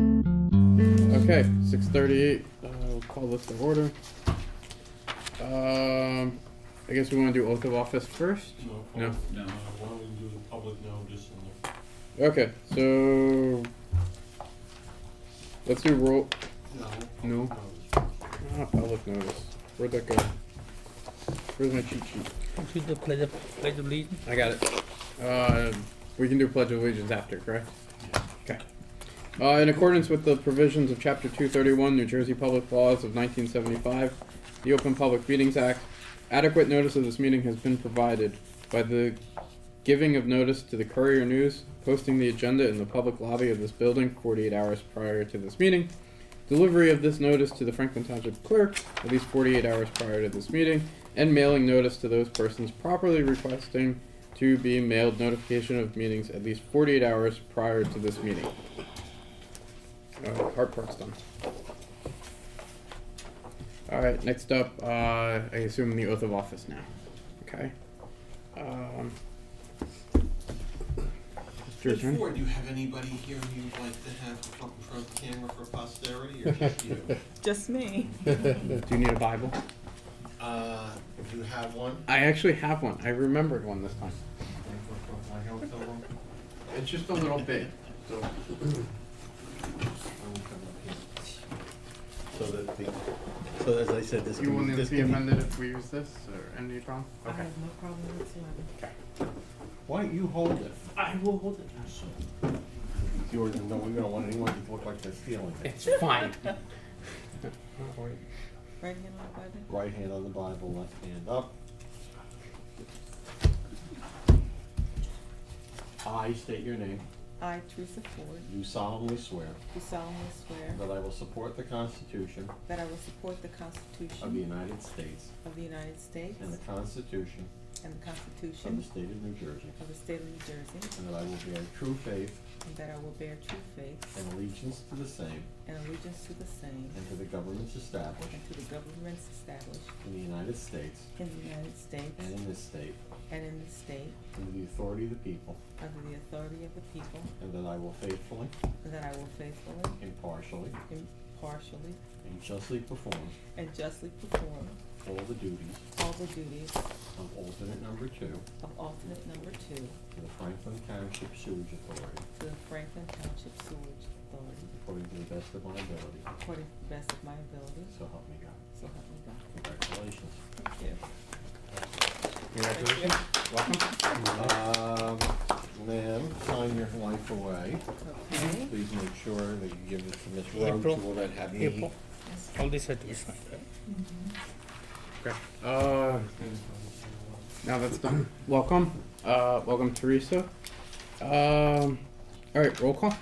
Okay, 6:38. We'll call this to order. I guess we want to do oath of office first. No. No. Why don't we do the public notice and Okay, so let's do roll. the No. notice. Public notice. Where'd that go? Where's my cheat sheet? To the pledge of allegiance. I got it. We can do Pledge of Allegiance after, correct? Yeah. Okay. In accordance with the provisions of Chapter 231, New Jersey Public Laws of 1975, the Open Public Meetings Act, adequate notice of this meeting has been provided by the giving of notice to the Courier News, posting the agenda in the public lobby of this building 48 hours prior to this meeting, delivery of this notice to the Franklin Township Clerk at least 48 hours prior to this meeting, and mailing notice to those persons properly requesting to be mailed notification of meetings at least 48 hours prior to this meeting. Hard part's done. Alright, next up, I assume the oath of office now. Okay. Mr. Attorney? Before, do you have anybody here who you'd like to have come in front of the camera for posterity, or just you? Just me. Do you need a Bible? Do you have one? I actually have one. I remembered one this time. It's just a little bit. So. So as I said, this You will can not be offended if we use this, or any problem? I have no problem whatsoever. Why don't you hold it? I will hold it now. It's yours, and no, we don't want anyone to look like they're stealing it. It's fine. Right hand on the Bible? Right hand on the Bible, left hand up. I state your name. I, Teresa Ford, Do solemnly swear do solemnly swear that I will support the Constitution that I will support the Constitution of the United States of the United States and the Constitution and the of Constitution the State of New Jersey, of the State of New Jersey, and that I will bear true faith and that I will bear true faith and allegiance to the same and allegiance to the same and to the governments established and to the governments established in the United States in the United States and in this state, and in this state, under the authority of the people, under the authority of the people, and that I will faithfully, and that I will faithfully, impartially, impartially, and justly perform and justly perform all the duties all the duties of alternate number 2 of alternate number 2 to the Franklin Township Sewerage Authority, to the Franklin Township Sewerage Authority, according to the best of my ability. according to the best of my ability, So help me God. so help me God. Congratulations. Thank you. Congratulations. Welcome. Ma'am, sign your life away. Okay. Please make sure that you give this to Ms. Rhodes, April. who will then have me. April. All these have to be signed, right? Okay. Now that's done. Welcome. Welcome, Teresa. All right, roll call.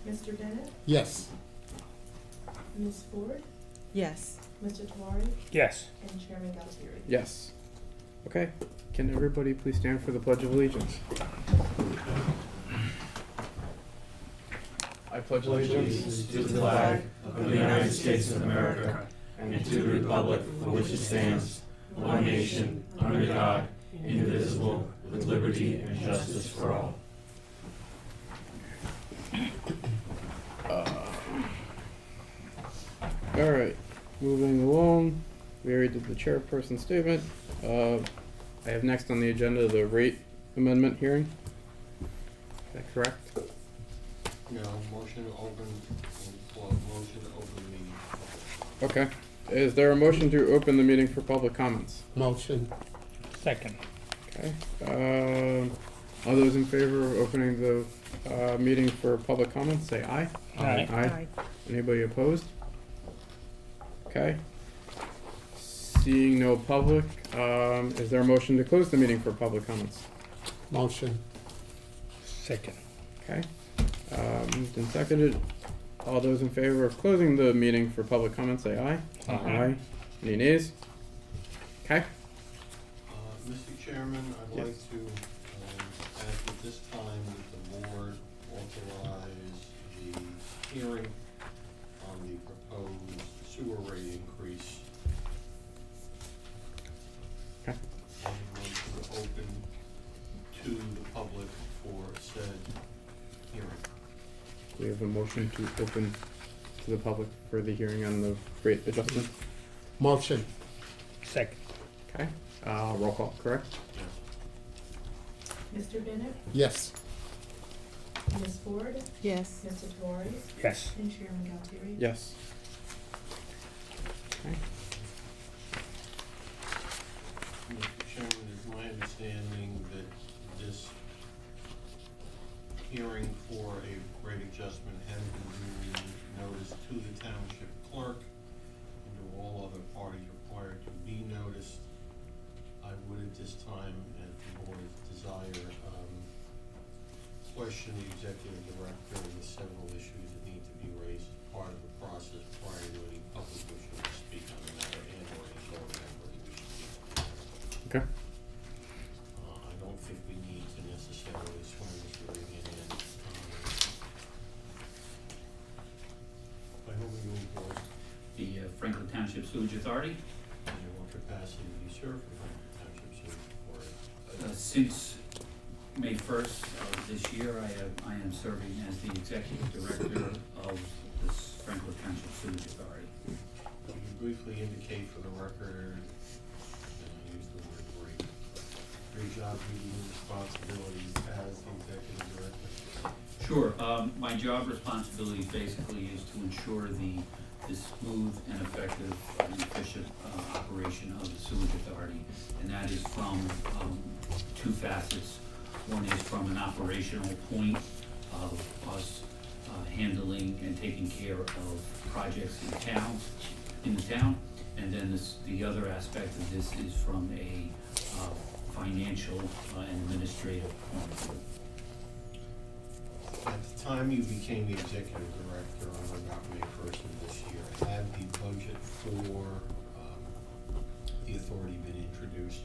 Mr. Bennett, Yes. Ms. Ford, Yes. Mr. Tawari, Yes. and Chairman Galtieri. Yes. Okay. Can everybody please stand for the Pledge of Allegiance? I pledge allegiance to the flag of the United States of America and to the republic for which it stands, one nation, under God, indivisible, with liberty and justice for all. All right, moving along. We already did the chairperson statement. I have next on the agenda the rate amendment hearing. Is that correct? No, motion to open, motion to open the meeting. Okay. Is there a motion to open the meeting for public comments? Motion. Second. Okay. All those in favor of opening the meeting for public comments, say aye. Aye. Aye. Anybody opposed? Okay. Seeing no public, is there a motion to close the meeting for public comments? Motion. Second. Okay. Moved and seconded. All those in favor of closing the meeting for public comments, say aye. Aye. Any nays? Okay. Mr. Chairman, I'd Yes. like to ask at this time that the board authorize the hearing on the proposed sewer rate increase. Okay. And want to open to the public for said hearing. We have a motion to open to the public for the hearing on the rate adjustment. Motion. Second. Okay, roll call, correct? Yes. Mr. Bennett, Yes. Ms. Ford, Yes. Mr. Valori, Yes. and Chairman Galtieri. Yes. Okay. Mr. Chairman, it's my understanding that this hearing for a rate adjustment has been duly noticed to the township clerk and to all other parties required to be noticed. I would at this time, at the board's desire, question the executive director with several issues that need to be raised as part of the process prior to any public wishing to speak on the matter and or any board member who wishes to speak. Okay. I don't think we need to necessarily swear Mr. Regan in. By whom are you employed, The Franklin Township Sewerage Authority. and in what capacity do you serve for Franklin Township Sewerage Authority? Since May 1st of this year, I am serving as the Executive Director of this Franklin Township Sewerage Authority. Could you briefly indicate for the record, and I use the word brief, your job duty and responsibilities as the Executive Director? Sure, my job responsibility basically is to ensure the smooth and effective and efficient operation of the sewage authority. And that is from two facets. One is from an operational point of us handling and taking care of projects in the town. And then the other aspect of this is from a financial and administrative point of view. At the time you became the Executive Director on about May 1st of this year, had the budget for the authority been introduced?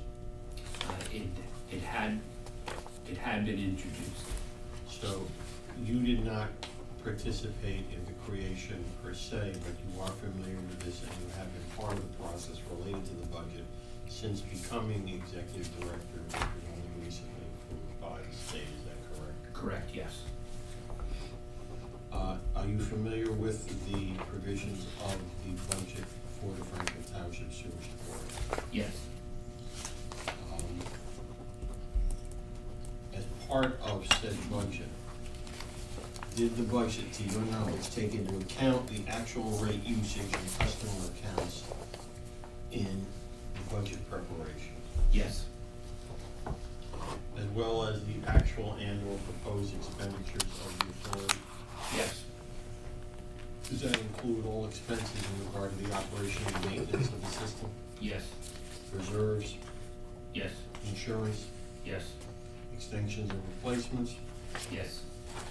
It had been introduced. So you did not participate in the creation per se, but you are familiar with this and you have been part of the process related to the budget since becoming the Executive Director, which was only recently approved by the state, is that correct? Correct, yes. Are you familiar with the provisions of the budget for the Franklin Township Sewerage Authority? Yes. As part of said budget, did the budget, to your knowledge, take into account the actual rate usage and customer accounts in the budget preparation, Yes. as well as the actual and/or proposed expenditures of the authority? Yes. Does that include all expenses in regard to the operation and maintenance of the system, Yes. reserves, Yes. insurance, Yes. extensions and replacements, Yes.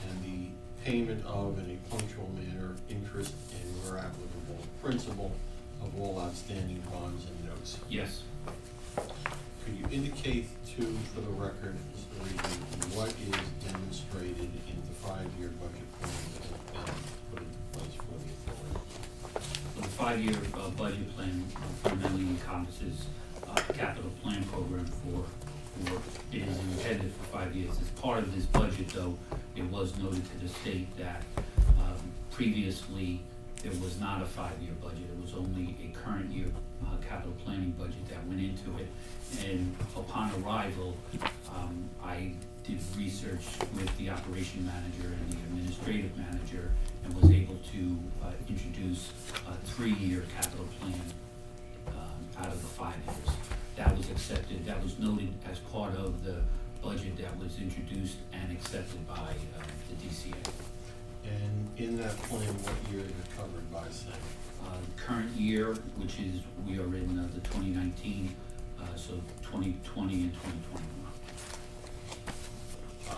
and the payment of, in a punctual manner, interest and, where applicable, principal of all outstanding bonds and notes? Yes. Could you indicate to, for the record, Mr. Regan, what is demonstrated in the 5-year budget plan that has been put into place for the authority? The 5-year budget plan fundamentally encompasses a capital plan program it is intended for 5 years. As part of this budget, though, it was noted to the state that previously there was not a 5-year budget. It was only a current year capital planning budget that went into it. And upon arrival, I did research with the operation manager and the administrative manager and was able to introduce a 3-year capital plan out of the 5 years. That was accepted, that was noted as part of the budget that was introduced and accepted by the DCA. And in that plan, what years are covered by same? Current year, which is, we are in the 2019, so 2020 and 2021.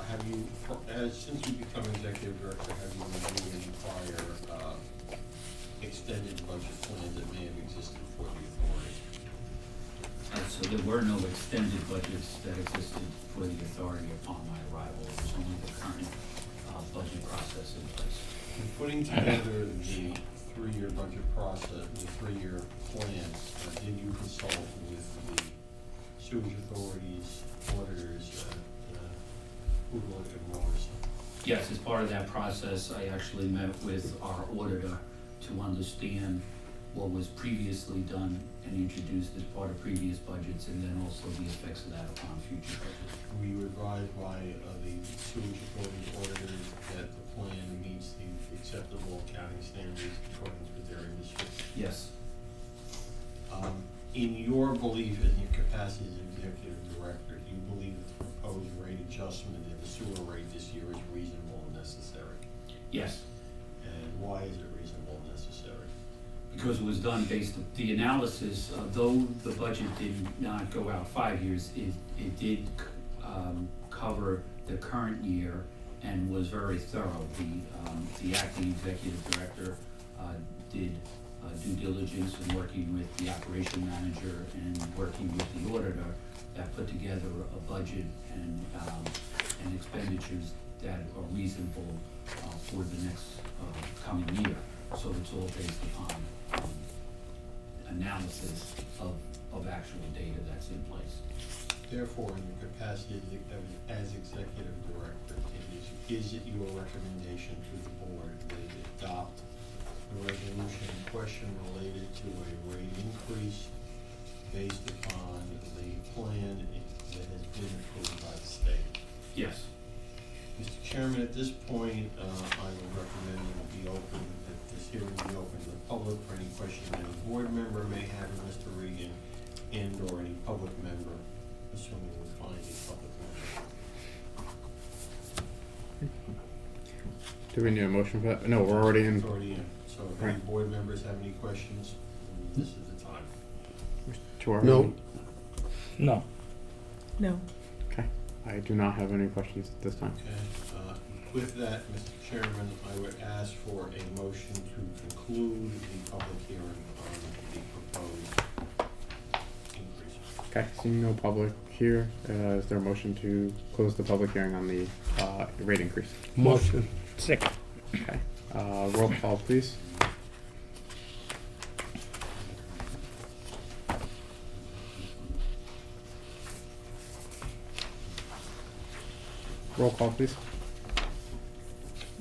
Have you, since you become executive director, have you reviewed any prior extended budget plans that may have existed for the authority? So there were no extended budgets that existed for the authority upon my arrival. It was only the current budget process in place. In putting together the three-year budget process, the three-year plan, did you consult with the sewage authorities, auditors, Food and Mowers? Yes, as part of that process, I actually met with our auditor to understand what was previously done and introduced as part of previous budgets, and then also the effects of that upon future budgets. Were you advised by the sewage authority auditors that the plan meets the acceptable accounting standards in accordance with their industry? Yes, In your belief in your capacity as executive director, do you believe that the proposed rate adjustment in the sewer rate this year is reasonable and necessary? yes, And why is it reasonable and necessary? because it was done based, the analysis, though the budget did not go out 5 years, it did cover the current year and was very thorough. The acting executive director did due diligence in working with the operation manager and working with the auditor that put together a budget and expenditures that are reasonable for the next coming year. So it's all based upon analysis of actual data that's in place. Therefore, in your capacity as executive director, is it your recommendation to the board that it adopt the resolution in question related to a rate increase based upon the plan that has been approved by the state? Yes. Mr. Chairman, at this point, I would recommend that this hearing be open to the public for any questions any board member may have of Mr. Regan and/or any public member, assuming we find a public member. Do we need a motion for that? No, we're already in. It's already in. So if any Right. board members have any questions, this is the time. Chouari? No. No. No. Okay. I do not have any questions at this time. Okay, with that, Mr. Chairman, I would ask for a motion to conclude the public hearing on the proposed increase. Okay, seeing no public here, is there a motion to close the public hearing on the rate increase? Motion. Second. Okay, roll call, please. Roll call, please.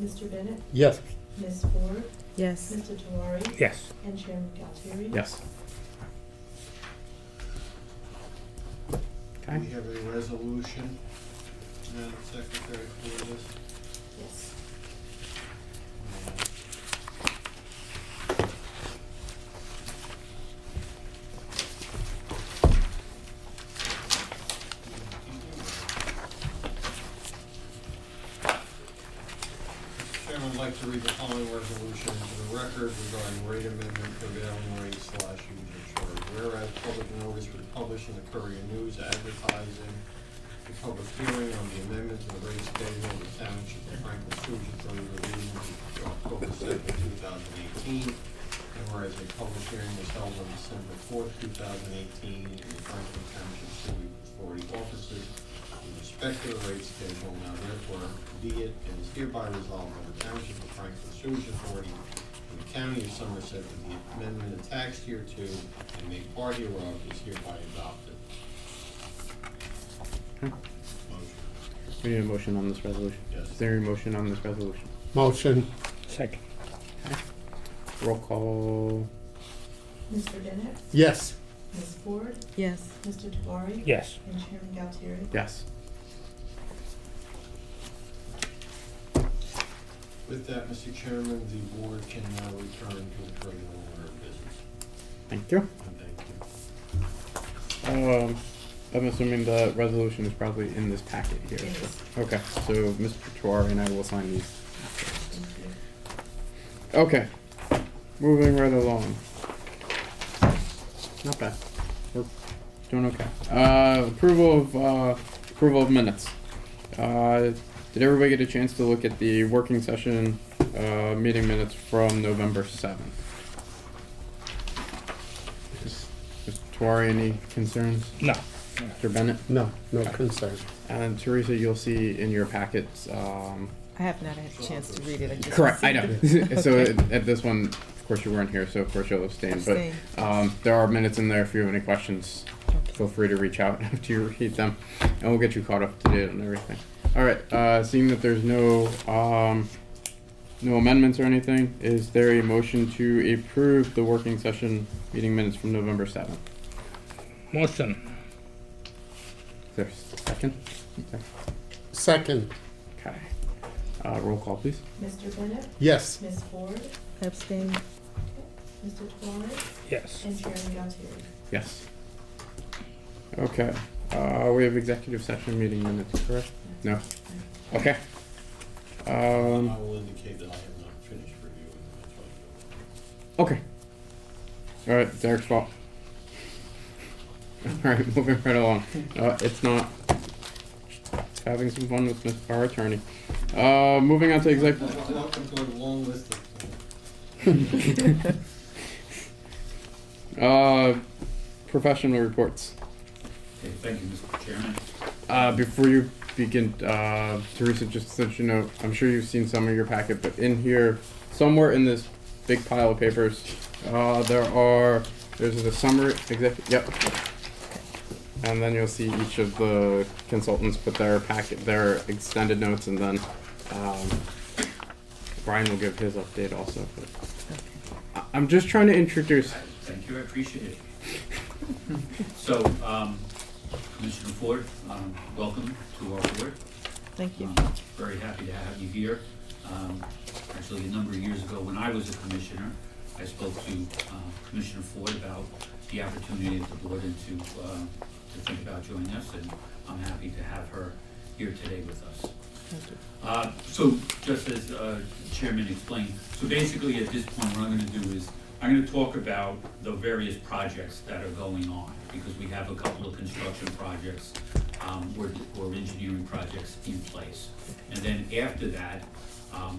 Mr. Bennett, Yes. Ms. Ford, Yes. Mr. Tewari, Yes. and Chairman Galtieri. Yes. Do Okay. we have a resolution, Madam Secretary, for this? Yes. Chairman, I'd like to read the following resolution into the record regarding rate amendment prevailing rate / user charge. Whereas public notice was published in the Courier News advertising the public hearing on the amendment to the rate schedule of the Township of Franklin Sewage Authority released on October 2nd, 2018. And whereas a public hearing was held on December 4th, 2018 in the Franklin Township Sewage Authority offices in respect to the rate schedule, now therefore be it and is hereby resolved by the Township of Franklin Sewage Authority in the County of Somerset that the amendment attached hereto and made part hereof is hereby adopted. Okay. Motion. We need a motion on this resolution. Yes. Is there a motion on this resolution? Motion. Second. Roll call. Mr. Bennett, Yes. Ms. Ford, Yes. Mr. Tewari. Yes. And Chairman Galtieri. Yes. With that, Mr. Chairman, the board can now return to its regular order of business. Thank you. And thank you. I'm assuming the resolution is probably in this packet here. It so- is. Okay, so Mr. Chouari and I will sign these. Thank you. Okay, moving right along. Not bad. We're doing okay. Approval of minutes. Did everybody get a chance to look at the working session meeting minutes from November 7th? Mr. Chouari, any concerns? No. Mr. Bennett? No, no concern. And Teresa, you'll see in your packets. I have not had a chance to read it. I just Correct, I know. received it. So Okay. at this one, of course you weren't here, so of course you'll abstain, Abstain. but, there are minutes in there if you have any questions. Feel free to reach out after you read them, and we'll get you caught up to date on everything. Alright, seeing that there's no amendments or anything, is there a motion to approve the working session meeting minutes from November 7th? Motion. Is there a second? Okay. Second. Okay. Roll call, please. Mr. Bennett, Yes. Ms. Ford, Abstain. Mr. Flores, Yes. and Chairman Galtieri. Yes. Okay, we have executive session meeting minutes, correct? No? Okay. I will indicate that I have not finished reviewing them. Okay. Alright, Derek's fault. Alright, moving right along. It's not. Just having some fun with our attorney. Moving on to executive. Welcome to a long list of. Professional reports. Okay, thank you, Mr. Chairman. Before you begin, Teresa, just so you know, I'm sure you've seen some of your packet, but in here, somewhere in this big pile of papers, there's a summary, yep. And then you'll see each of the consultants put their packet, their extended notes, and then, Brian will give his update also, but I'm just trying to introduce. Thank you, I appreciate it. So, Commissioner Ford, welcome to our board. Thank you. Very happy to have you here. Actually, a number of years ago, when I was a commissioner, I spoke to Commissioner Ford about the opportunity of the board and to think about joining us, and I'm happy to have her here today with us. Thank you. So, just as Chairman explained, so basically at this point, what I'm gonna do is, I'm gonna talk about the various projects that are going on, because we have a couple of construction projects, or engineering projects in place. And then after that,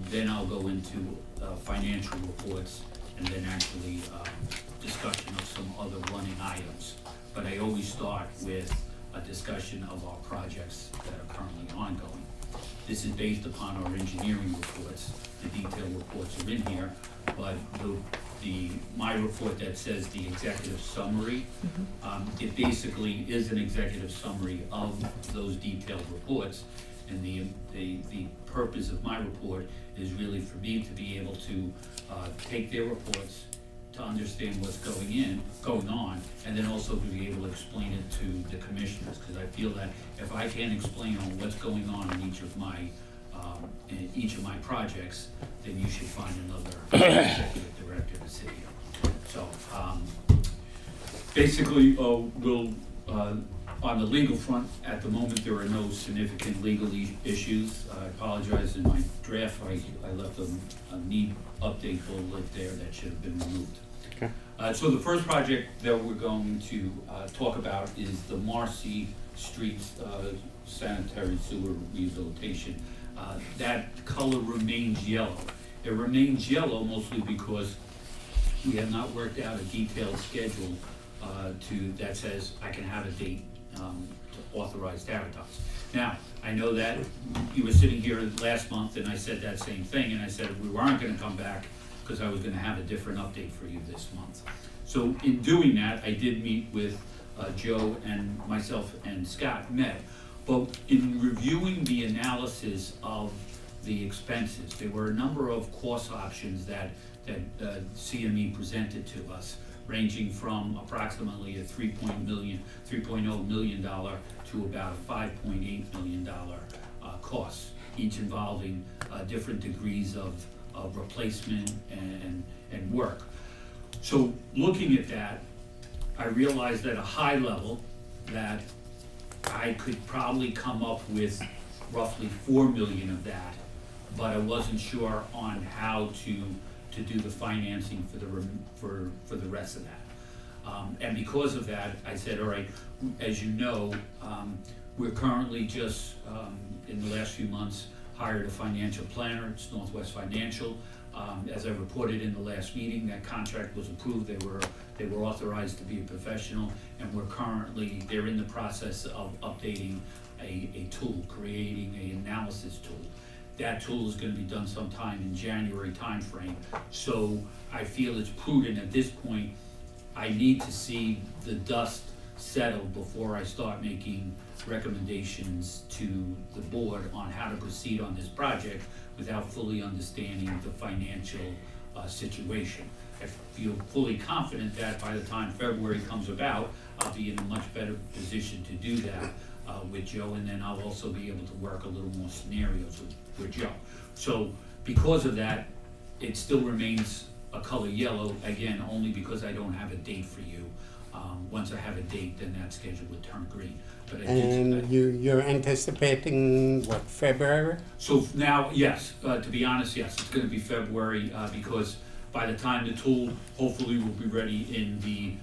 then I'll go into financial reports, and then actually discussion of some other running items. But I always start with a discussion of our projects that are currently ongoing. This is based upon our engineering reports. The detailed reports are in here, but my report that says the executive summary, it basically is an executive summary of those detailed reports. And the purpose of my report is really for me to be able to take their reports, to understand what's going on, and then also to be able to explain it to the commissioners, because I feel that if I can't explain on what's going on in each of my projects, then you should find another executive director to sit here. So, basically, we'll, on the legal front, at the moment, there are no significant legal issues. I apologize, in my draft, I left a need update bullet there that should have been removed. Okay. So the first project that we're going to talk about is the Marcy Street sanitary sewer rehabilitation. That color remains yellow. It remains yellow mostly because we have not worked out a detailed schedule that says I can have a date authorized to advertise. Now, I know that you were sitting here last month and I said that same thing, and I said we weren't gonna come back because I was gonna have a different update for you this month. So in doing that, I did meet with Joe, and myself and Scott met. But in reviewing the analysis of the expenses, there were a number of cost options that CME presented to us, ranging from approximately a $3.0 million to about a $5.8 million cost, each involving different degrees of replacement and work. So looking at that, I realized at a high level that I could probably come up with roughly $4 million of that, but I wasn't sure on how to do the financing for the rest of that. And because of that, I said, all right, as you know, we're currently just, in the last few months, hired a financial planner. It's Northwest Financial. As I reported in the last meeting, that contract was approved. They were authorized to be a professional, and they're in the process of updating a tool, creating an analysis tool that tool is gonna be done sometime in January timeframe. So I feel it's prudent at this point, I need to see the dust settle before I start making recommendations to the board on how to proceed on this project without fully understanding the financial situation. I feel fully confident that by the time February comes about, I'll be in a much better position to do that with Joe, and then I'll also be able to work a little more scenarios with Joe. So because of that, it still remains a color yellow, again, only because I don't have a date for you. Once I have a date, then that schedule would turn green. But I And you're anticipating, what, February? So now, yes, to be honest, yes, it's gonna be February, because by the time the tool hopefully will be ready in the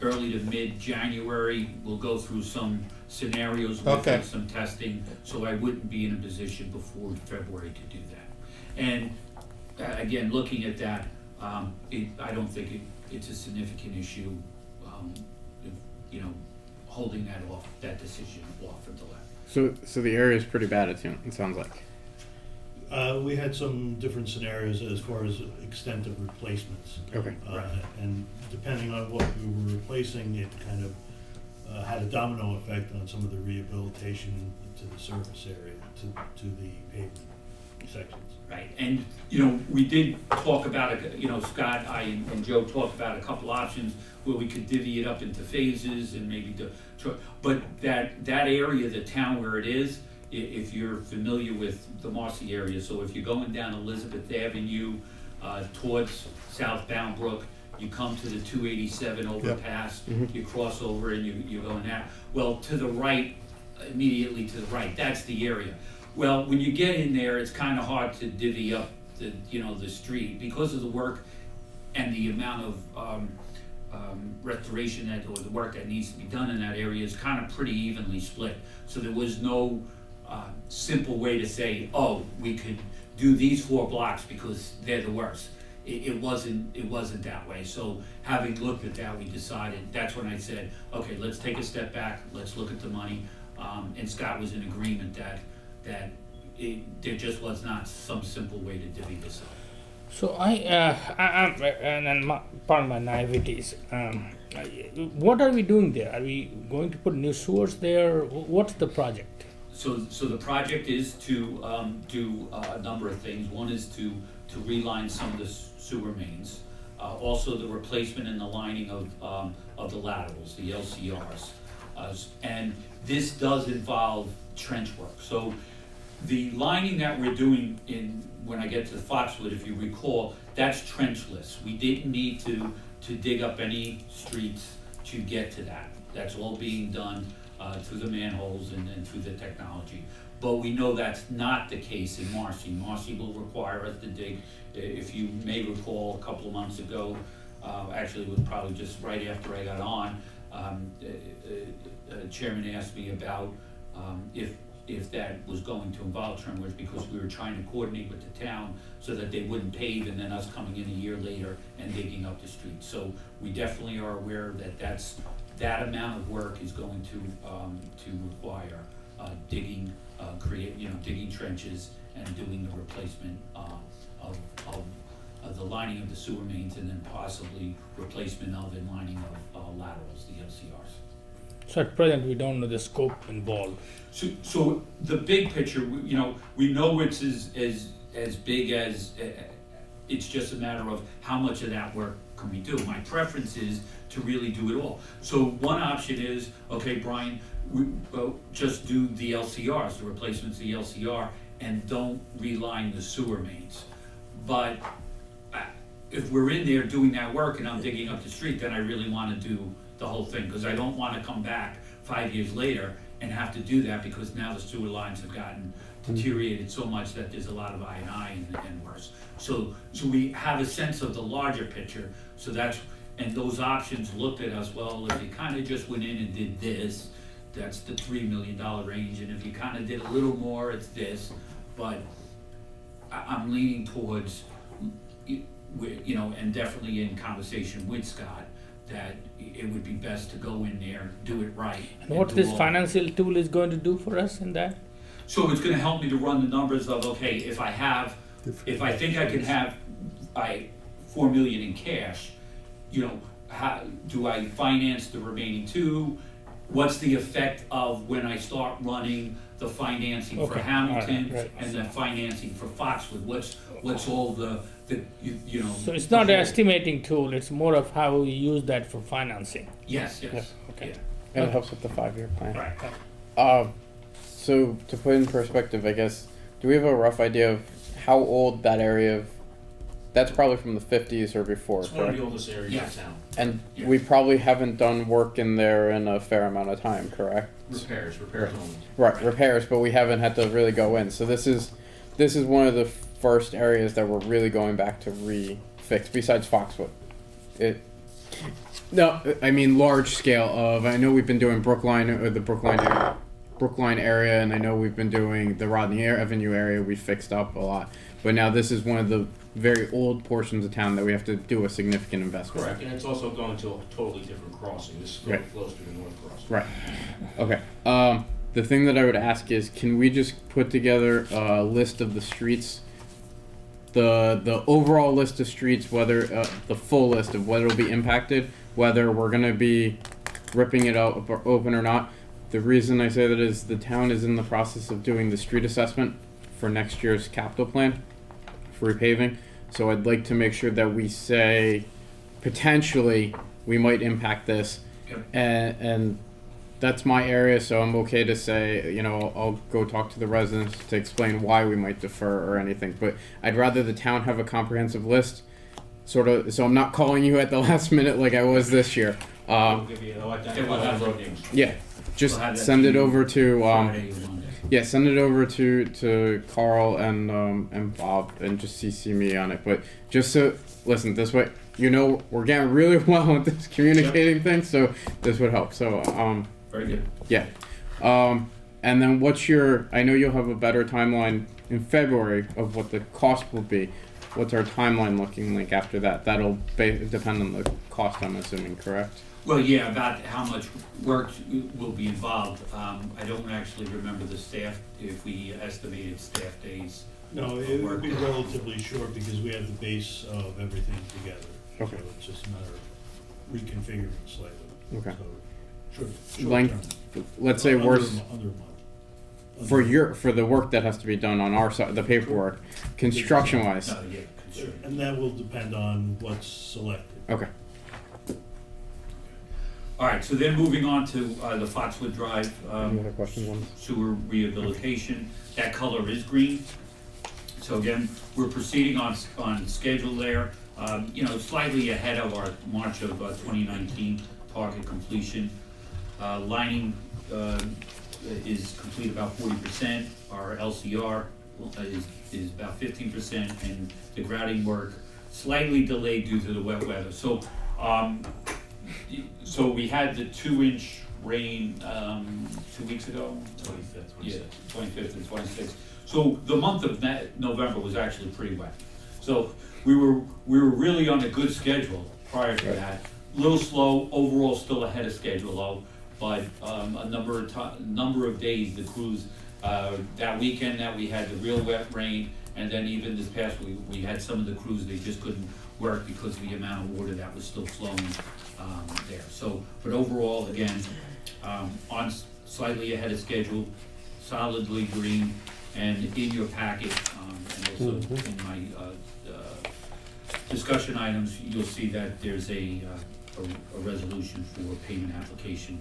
early to mid-January, we'll go through some scenarios with Okay. it, some testing, so I wouldn't be in a position before February to do that. And again, looking at that, I don't think it's a significant issue, holding that off, that decision off until that. So the area is pretty bad, it sounds like. We had some different scenarios as far as extent of replacements. Okay. And depending on what we were replacing, it kind of had a domino effect on some of the rehabilitation to the surface area, to the pavement sections. Right, and, we did talk about, Scott, I and Joe talked about a couple options where we could divvy it up into phases and maybe but that area, the town where it is, if you're familiar with the Marcy area, so if you're going down Elizabeth Avenue, towards southbound Brook, you come to the 287 overpass, you cross over and you're going that. Well, to the right, immediately to the right, that's the area. Well, when you get in there, it's kind of hard to divvy up the street because of the work and the amount of restoration or the work that needs to be done in that area is kind of pretty evenly split. So there was no simple way to say, oh, we could do these 4 blocks because they're the worst. It wasn't that way. So having looked at that, we decided, that's when I said, okay, let's take a step back, let's look at the money. And Scott was in agreement that there just was not some simple way to divvy this up. So pardon my naiveties. What are we doing there? Are we going to put new sewers there? What's the project? So the project is to do a number of things. One is to reline some of the sewer mains. Also the replacement and the lining of the laterals, the LCRs. And this does involve trench work. So the lining that we're doing when I get to the Foxwood, if you recall, that's trenchless. We didn't need to dig up any streets to get to that. That's all being done through the manholes and through the technology. But we know that's not the case in Marcy. Marcy will require us to dig. If you may recall, a couple of months ago, actually it was probably just right after I got on, Chairman asked me about if that was going to involve trim work, because we were trying to coordinate with the town so that they wouldn't pave and then us coming in a year later and digging up the street. So we definitely are aware that that amount of work is going to require digging, digging trenches and doing the replacement of the lining of the sewer mains, and then possibly replacement of and lining of laterals, the LCRs. So at present, we don't know the scope involved. So the big picture, we know it's as big as, it's just a matter of how much of that work can we do. My preference is to really do it all. So one option is, okay, Brian, we just do the LCRs, the replacements of the LCR, and don't reline the sewer mains. But if we're in there doing that work and I'm digging up the street, then I really want to do the whole thing, because I don't want to come back 5 years later and have to do that, because now the sewer lines have gotten deteriorated so much that there's a lot of I&I and worse. So we have a sense of the larger picture. So and those options looked at us, well, if you kind of just went in and did this, that's the $3 million range, and if you kind of did a little more, it's this. But I'm leaning towards, and definitely in conversation with Scott, that it would be best to go in there, do it right. And what do this all- financial tool is going to do for us in that? So it's gonna help me to run the numbers of, okay, if I think I can have, 4 million in cash, you know, how, do I finance the remaining 2? What's the effect of when I start running the financing for Okay, Hamilton alright, right. and the financing for Foxwood? What's all the, you know? So it's the not an whole- estimating tool, it's more of how we use that for financing. Yes, Yeah, yes, okay. yeah. And it helps with the 5-year plan. Right. So to put in perspective, I guess, do we have a rough idea of how old that area of? That's probably from the 50s or before, It's one of correct? the oldest areas Yeah. of town. And Yeah. we probably haven't done work in there in a fair amount of time, correct? Repairs only. Right, repairs, but we haven't had to really go in. So this is one of the first areas that we're really going back to refix. Besides Foxwood, I mean large scale of. I know we've been doing Brookline or the Brookline area, and I know we've been doing the Rodney Avenue area. We fixed up a lot, but now this is one of the very old portions of town that we have to do a significant investment. Correct, and it's also going to a totally different crossing. This Right. flows through the north crossing. Right. Okay. The thing that I would ask is, can we just put together a list of the streets, the overall list of streets, whether the full list of whether it'll be impacted, whether we're gonna be ripping it out open or not. The reason I say that is the town is in the process of doing the street assessment for next year's capital plan for repaving. So I'd like to make sure that we say potentially we might impact this, Yep. and that's my area. So I'm okay to say, you know, I'll go talk to the residents to explain why we might defer or anything. But I'd rather the town have a comprehensive list, sort of. So I'm not calling you at the last minute like I was this year. We'll give you, we'll have road names. Yeah, just We'll have that send to it you over to Friday or Monday. yeah, send it over to Carl and Bob and just CC me on it. But just so listen, this way, you know, we're getting really well with this communicating thing, so this would help. So Very good. yeah, and then what's your? I know you'll have a better timeline in February of what the cost will be. What's our timeline looking like after that? That'll depend on the cost, I'm assuming, correct? Well, yeah, about how much work will be involved. I don't actually remember the staff, if we estimated staff days. No, it would be relatively short because we have the base of everything together. Okay. So it's just a matter of reconfiguring slightly. Okay. So short Length, term. let's say Under worse. Under a month. For the work that has to be done on our side, the paperwork, construction wise. No, yeah, construction. And that will depend on what's selected. Okay. All right, so then moving on to the Foxwood Drive Any other questions on this? sewer rehabilitation. That color is green. So again, we're proceeding on schedule there. You know, slightly ahead of our March of 2019 target completion. Lining is complete about 40%. Our LCR is about 15%, and the grouting work slightly delayed due to the wet weather. So we had the 2-inch rain 2 weeks ago. 25th, Yeah, 26th. 25th and 26th. So the month of November was actually pretty wet. So we were really on a good schedule prior to that. A little slow, overall still ahead of schedule though. But a number of days, the crews, that weekend that we had the real wet rain, and then even this past week, we had some of the crews, they just couldn't work because of the amount of water that was still flowing there. So, but overall, again, on slightly ahead of schedule, solidly green, and in your packet, and also in my discussion items, you'll see that there's a resolution for payment application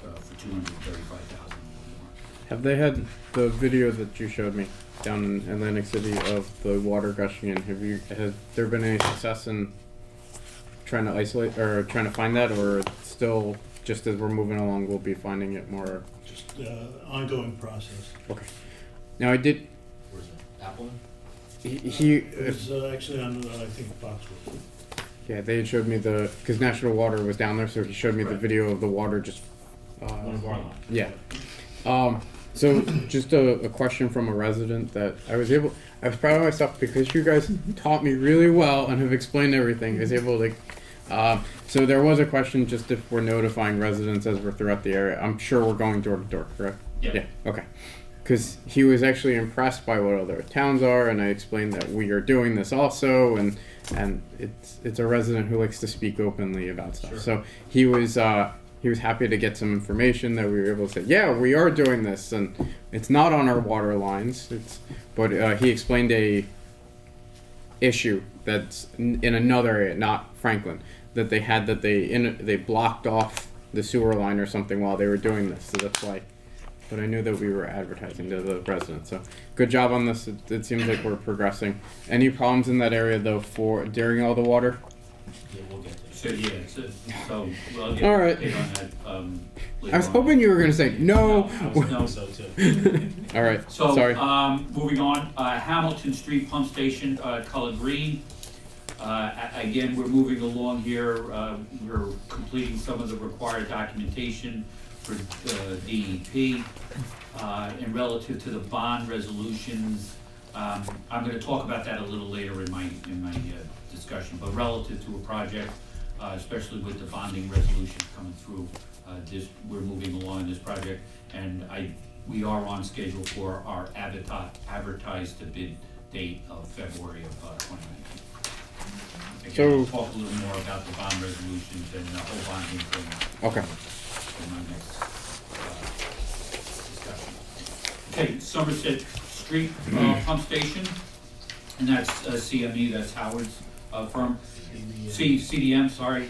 for $235,000. Have they had the video that you showed me down in Atlantic City of the water gushing in? Has there been any success in trying to isolate or trying to find that, or still just as we're moving along we'll be finding it more? Just ongoing process. Okay. Now I did. Where's it? Appleton? It was actually on, I think, Foxwood. Yeah, they had showed me because National Water was down there, so he showed me the Right. video of the water just. One of our lines. Yeah. So just a question from a resident that I was proud of myself because you guys taught me really well and have explained everything. I was able to, so there was a question just if we're notifying residents as we're throughout the area. I'm sure we're going door to door, correct? Yeah. Yeah, okay. because he was actually impressed by what other towns are, and I explained that we are doing this also, and it's a resident who likes to speak openly about stuff. Sure. So he was happy to get some information that we were able to say, yeah, we are doing this, and it's not on our water lines. But he explained a issue that's in another area, not Franklin, that they had they blocked off the sewer line or something while they were doing this. So that's why. But I knew that we were advertising to the residents. So good job on this. It seems like we're progressing. Any problems in that area though during all the water? Yeah, we'll get there. So, yeah, so we'll get All right. update on that, later I was on. hoping you were going to say no. No. So too. All right. So, Sorry. moving on, Hamilton Street Pump Station, color green. Again, we're moving along here, we're completing some of the required documentation for DEP. And relative to the bond resolutions, I'm gonna talk about that a little later in my discussion, but relative to a project, especially with the bonding resolution coming through, we're moving along in this project, and we are on schedule for our advertised to bid date of February of 2019. Again, I'll talk a little more about the bond resolutions and the whole bonding thing. Okay. In my next discussion. Okay, Somerset Street Pump Station, and that's CME, that's Howard's firm. CDM, sorry,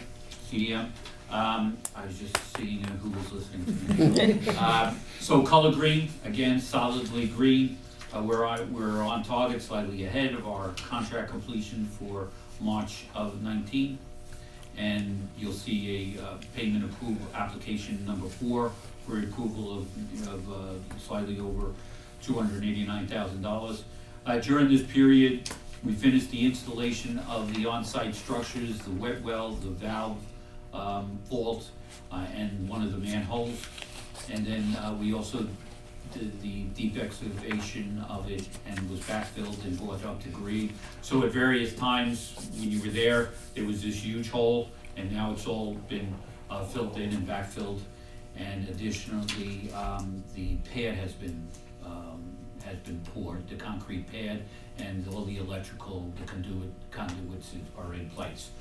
CDM. I was just seeing who was listening to me. So color green, again, solidly green. We're on target, slightly ahead of our contract completion for March of 19. And you'll see a payment approval application number 4 for approval of slightly over $289,000. During this period, we finished the installation of the on-site structures, the wet well, the valve vault, and one of the manholes. And then we also did the deep excavation of it and was backfilled and brought up to grade. So at various times when you were there was this huge hole, and now it's all been filled in and backfilled. And additionally, the pad has been poured, the concrete pad, and all the electrical, the conduits are in place.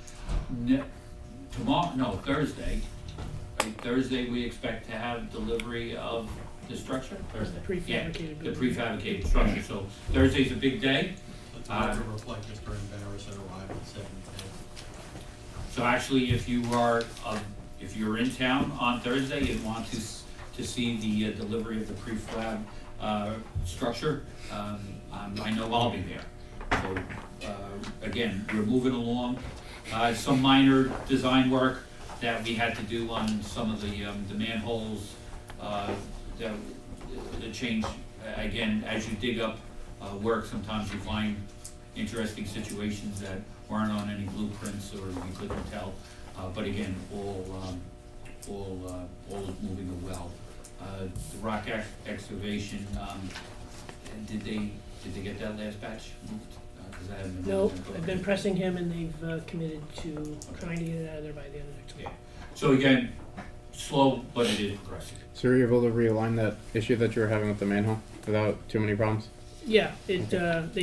Thursday. Right, Thursday we expect to have delivery of the structure. Thursday. Prefabricated The building. prefabricated structure. So Thursday's a big day. Let the record reflect Mr. Embarrass arrived at 7:10. So actually, if you're in town on Thursday and want to see the delivery of the prefab structure, I know I'll be there. So again, we're moving along. Some minor design work that we had to do on some of the manholes. The change, again, as you dig up work, sometimes you find interesting situations that weren't on any blueprints or you couldn't tell. But again, all is moving well. The rock excavation, did they get that last batch moved? 'Cause I haven't been. No, I've been pressing him and they've committed to trying to get it out of there by the end of next week. Yeah. So again, slow, but it is progressing. So were you able to realign that issue that you were having with the manhole without too many problems? Yeah, they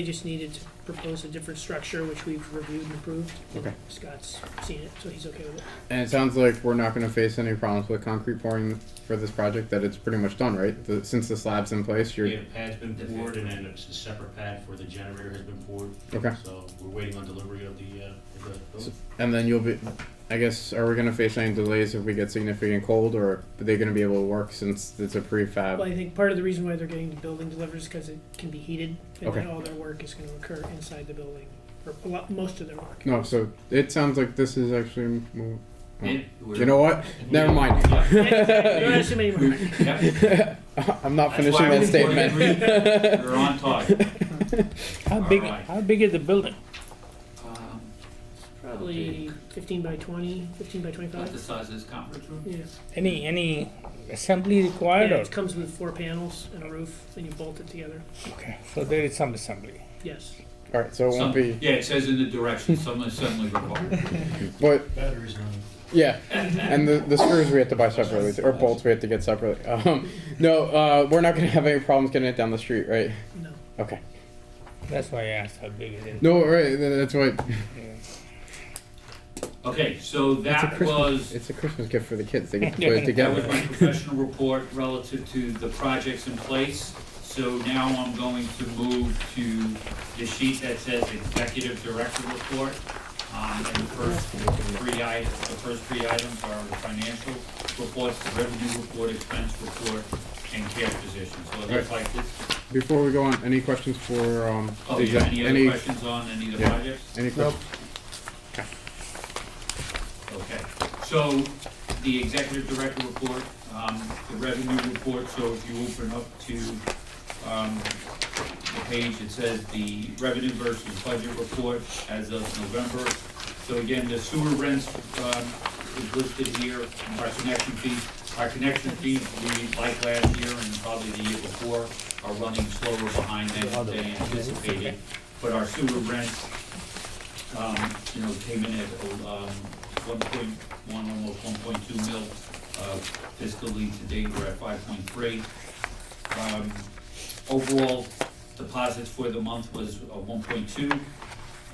just needed to propose a different structure, which we've reviewed and approved. Okay. Scott's seen it, so he's okay with it. And it sounds like we're not going to face any problems with concrete pouring for this project, that it's pretty much done, right? Since the slab's in place, Yeah, the pad's been poured, and then it's a separate pad for the generator has been poured. Okay. So we're waiting on delivery of the building. And then you'll be, I guess, are we going to face any delays if we get significant cold, or are they going to be able to work since it's a prefab? Well, I think part of the reason why they're getting the building delivered is because it can be heated, and Okay. then all their work is going to occur inside the building, or most of their work. No, so it sounds like this is actually. Yeah, You know what? Never mind. Don't ask him anymore. I'm not That's finishing why that statement. We're on target. Alright. How big is the building? Probably 15 by 20, 15 by About 25. the size of this conference room? Yeah. Any assembly required? Yeah, Or? it comes with 4 panels and a roof, and you bolt it together. Okay, so there is some assembly. Yes. All right, so it won't be. Yeah, it says in the directions, some assembly required. But Batteries Yeah, and the screws we have to buy separately, or bolts we have to get separately. No, we're not gonna have any problems getting it down the street, right? No. Okay. That's why I asked how big it is. No, right, that's what, Okay, so that was, it's a Christmas gift for the kids, they get to put it that was together. my professional report relative to the projects in place. So now I'm going to move to the sheet that says executive director report. And the first three items are the financial reports, the revenue report, expense report, and cash position. So it looks like this. Before we go on, any questions for, Oh, the yeah, exec- any other questions on any of the Yeah. projects? Any questions? Okay, so the executive director report, the revenue report, so if you open up to, the page, it says the revenue versus budget report as of November. So again, the sewer rents, is listed here, our connection fees. Our connection fees, we, like last year and probably the year before, are running slower behind than anticipated. But our sewer rents, came in at, 1.1, almost 1.2 mil, fiscally to date, we're at 5.3. Overall deposits for the month was 1.2,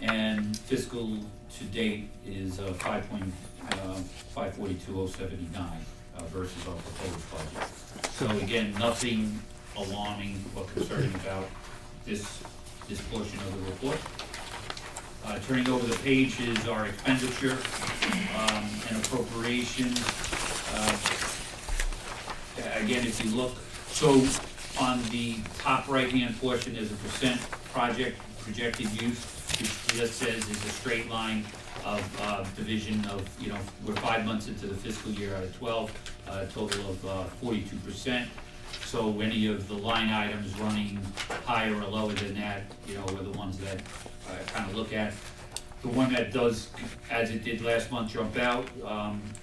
and fiscal to date is 542,079 versus our proposed budget. So again, nothing alarming or concerning about this portion of the report. Turning over the page is our expenditure and appropriations. Again, if you look, so on the top right-hand portion, there's a % projected use, which just says is a straight line of division of, we're 5 months into the fiscal year out of 12, a total of 42%. So any of the line items running higher or lower than that, are the ones that I kind of look at. The one that does, as it did last month, jump out,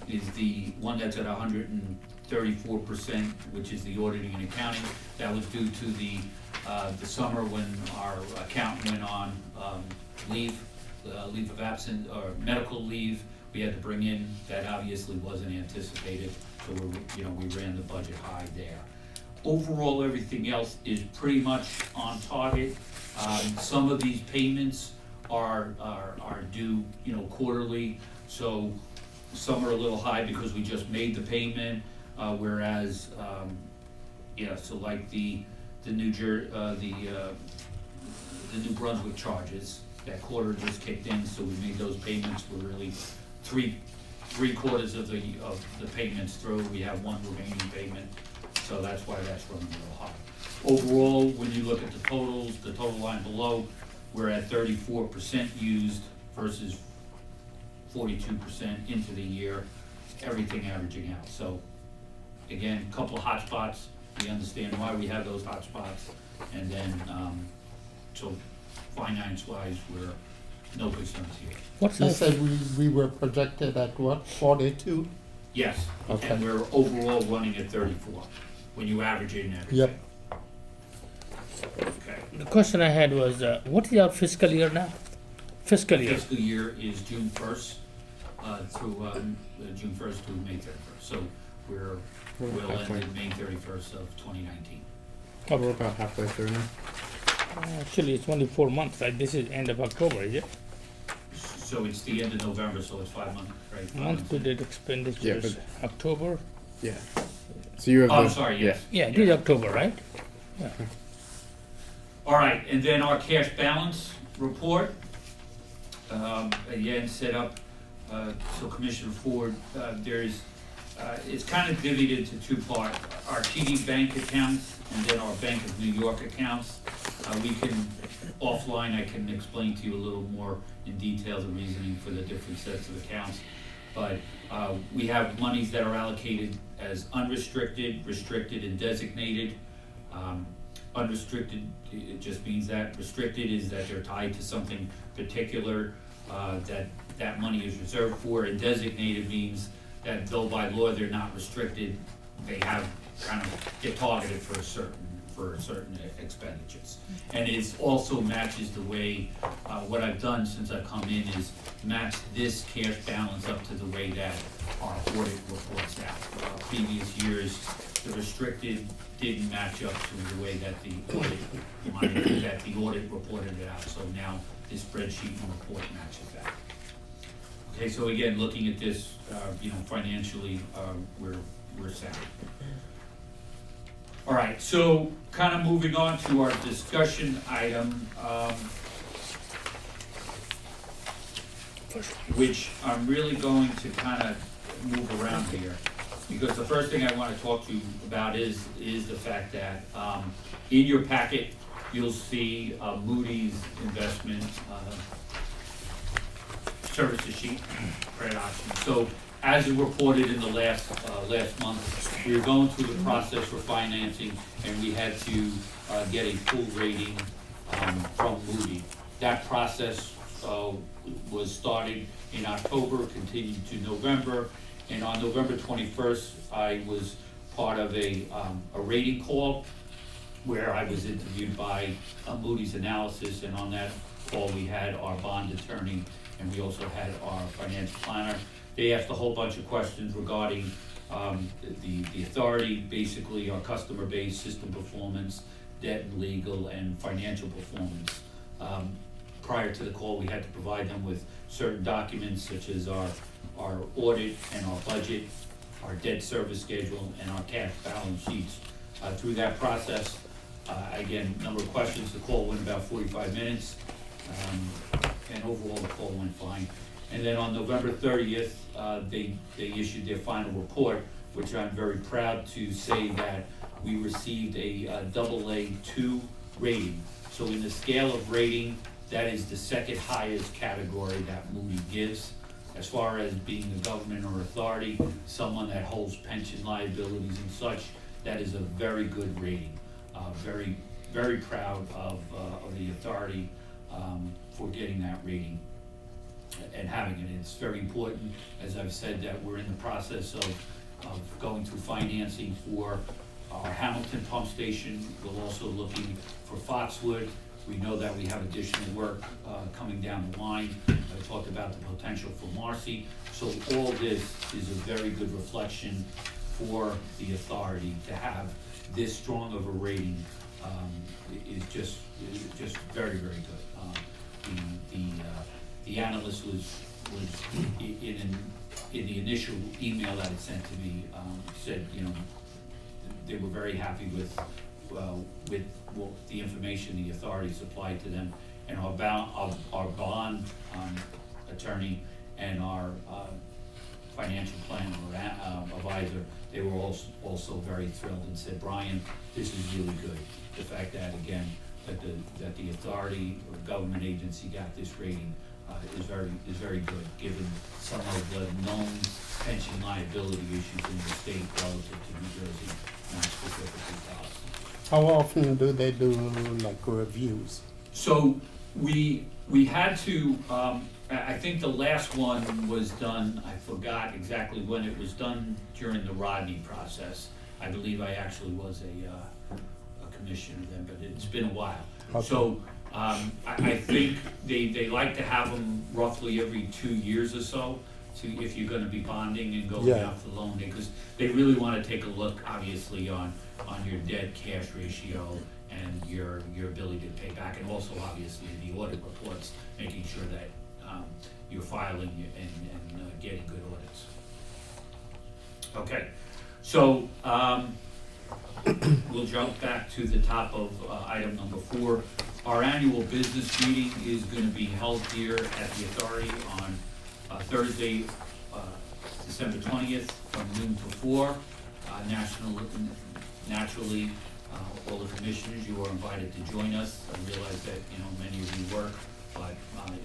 is the one that's at 134%, which is the auditing and accounting. That was due to the summer when our accountant went on leave of absence, or medical leave. We had to bring in, that obviously wasn't anticipated, so we ran the budget high there. Overall, everything else is pretty much on target. Some of these payments are due, quarterly, so some are a little high because we just made the payment, whereas, so like the New Brunswick charges, that quarter just kicked in, so we made those payments. We're really three quarters of the payments through. We have one remaining payment, so that's why that's running a little high. Overall, when you look at the totals, the total line below, we're at 34% used versus 42% into the year, everything averaging out. So again, a couple of hot spots. We understand why we have those hot spots, and then so finance-wise, we're no concerns here. What's You that? said we were projected at what, 42? Yes, Okay. and we're overall running at 34 when you average in everything. Yep. Okay. The question I had was, what is our fiscal year now? Fiscal year. Fiscal year is June 1st through June 1st through May 31st. So we'll end May 31st of 2019. We're about halfway through now. Actually, it's only 4 months, right? This is end of October, is it? So it's the end of November, so it's 5 months, right? 5 Month months. to date expenditures, October? Yeah. So you have Oh, I'm the- sorry, yes. Yeah, it is October, right? All right, and then our cash balance report, again, set up, so Commissioner Ford, it's kind of divided into two parts. Our TD Bank accounts and then our Bank of New York accounts. We can, offline, I can explain to you a little more in detail the reasoning for the different sets of accounts. But we have monies that are allocated as unrestricted, restricted, and designated. Unrestricted, it just means that. Restricted is that they're tied to something particular that money is reserved for, and designated means that though by law they're not restricted, they have they're targeted for a certain for certain expenditures. And it also matches the way, what I've done since I've come in is match this cash balance up to the way that our audit reports out. Previous years, the restricted didn't match up to the way that the audit reported it out. So now this spreadsheet and report matches that. Okay, so again, looking at this, financially, we're sound. All right, so kind of moving on to our discussion item, which I'm really going to kind of move around here. Because the first thing I want to talk to you about is the fact that in your packet, you'll see Moody's investment services sheet, credit option. So as reported in the last month, we were going through the process for financing, and we had to get a full rating from Moody. That process was started in October, continued to November, and on November 21st, I was part of a rating call where I was interviewed by Moody's Analysis, and on that call, we had our bond attorney, and we also had our financial planner. They asked a whole bunch of questions regarding the authority, basically our customer base, system performance, debt and legal, and financial performance. Prior to the call, we had to provide them with certain documents such as our audit and our budget, our debt service schedule, and our cash balance sheets. Through that process, again, number of questions, the call went about 45 minutes, and overall the call went fine. And then on November 30th, they issued their final report, which I'm very proud to say that we received a AA2 rating. So in the scale of rating, that is the second highest category that Moody gives. As far as being a government or authority, someone that holds pension liabilities and such, that is a very good rating. Very, very proud of the authority for getting that rating and having it. It's very important, as I've said, that we're in the process of going through financing for our Hamilton pump station. We're also looking for Foxwood. We know that we have additional work coming down the line. I talked about the potential for Marcy. So all this is a very good reflection for the authority to have this strong of a rating. Is just very, very good. The analyst was in the initial email that it sent to me, said, they were very happy with the information the authority supplied to them, and our bond attorney and our financial planner or advisor, they were also very thrilled and said, Brian, this is really good. The fact that, again, that the authority or government agency got this rating is very good, given some of the known pension liability issues in the state relative to New Jersey, not specifically to us. How often do they do like reviews? So we had to, I think the last one was done, I forgot exactly when it was done, during the Rodney process. I believe I actually was a commissioner then, but it's been a while. Okay. So I think they like to have them roughly every 2 years or so, if you're gonna be bonding and going Yeah. out for loan, because they really wanna take a look, obviously, on your debt cash ratio and your ability to pay back, and also obviously the audit reports, making sure that you're filing and getting good audits. Okay, so we'll jump back to the top of item number 4. Our annual business meeting is going to be held here at the authority on Thursday, December 20th, from noon to 4. Naturally, all the commissioners, you are invited to join us. I realize that many of you work, but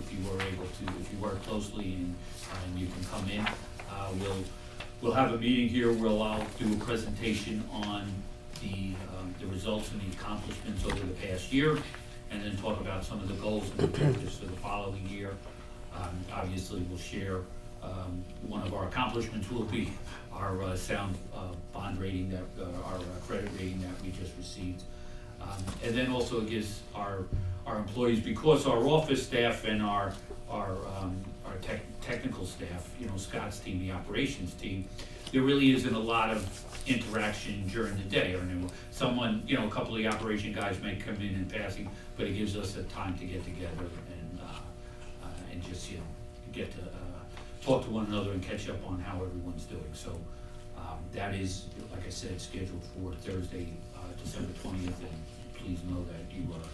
if you were able to, if you work closely and you can come in, we'll have a meeting here where I'll do a presentation on the results and the accomplishments over the past year, and then talk about some of the goals and objectives for the following year. Obviously, we'll share, one of our accomplishments will be our sound bond rating, that our credit rating that we just received. And then also it gives our employees, because our office staff and our technical staff, you know, Scott's team, the operations team, there really isn't a lot of interaction during the day. Or someone, you know, a couple of the operation guys may come in passing, but it gives us a time to get together and just, you know, get to talk to one another and catch up on how everyone's doing. So that is, like I said, scheduled for Thursday, December 20th, and please know that you are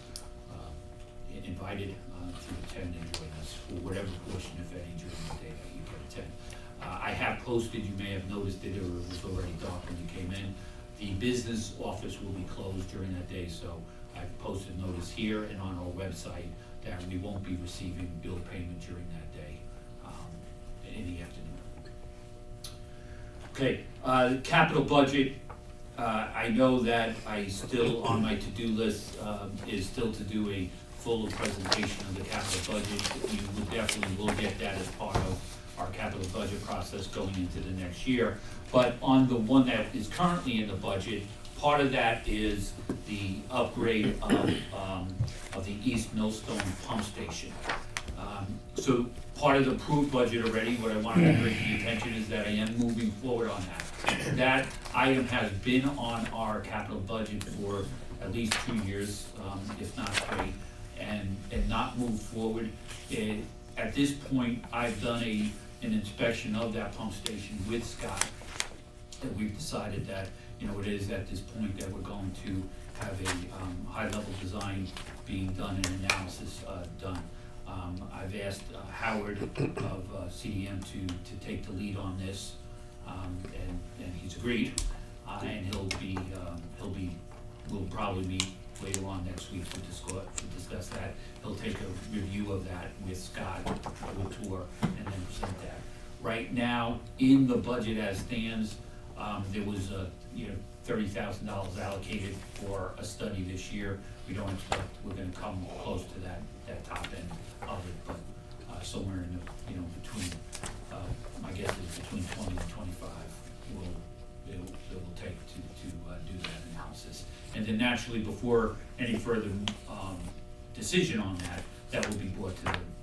invited to attend and join us for whatever portion, if any, during the day that you can attend. I have posted, you may have noticed it, or it was already dark when you came in. The business office will be closed during that day, so I've posted notice here and on our website that we won't be receiving bill payment during that day in the afternoon. Okay, capital budget. I know that I still, on my to-do list, is still to do a full presentation of the capital budget. You would definitely will get that as part of our capital budget process going into the next year. But on the one that is currently in the budget, part of that is the upgrade of the East Millstone pump station. So part of the approved budget already, what I wanted to bring to your attention is that I am moving forward on that. That item has been on our capital budget for at least 2 years, if not 3, and not moved forward. At this point, I've done an inspection of that pump station with Scott, and we've decided that, you know, it is at this point that we're going to have a high-level design being done and analysis done. I've asked Howard of CDM to take the lead on this, and he's agreed, and we'll probably meet later on next week to discuss that. He'll take a review of that with Scott, do a tour, and then present that. Right now, in the budget as stands, there was $30,000 allocated for a study this year. We don't expect we're gonna come close to that top end of it, but somewhere in the, between, my guess is between 20 and 25 it will take to do that analysis. And then naturally, before any further decision on that will be brought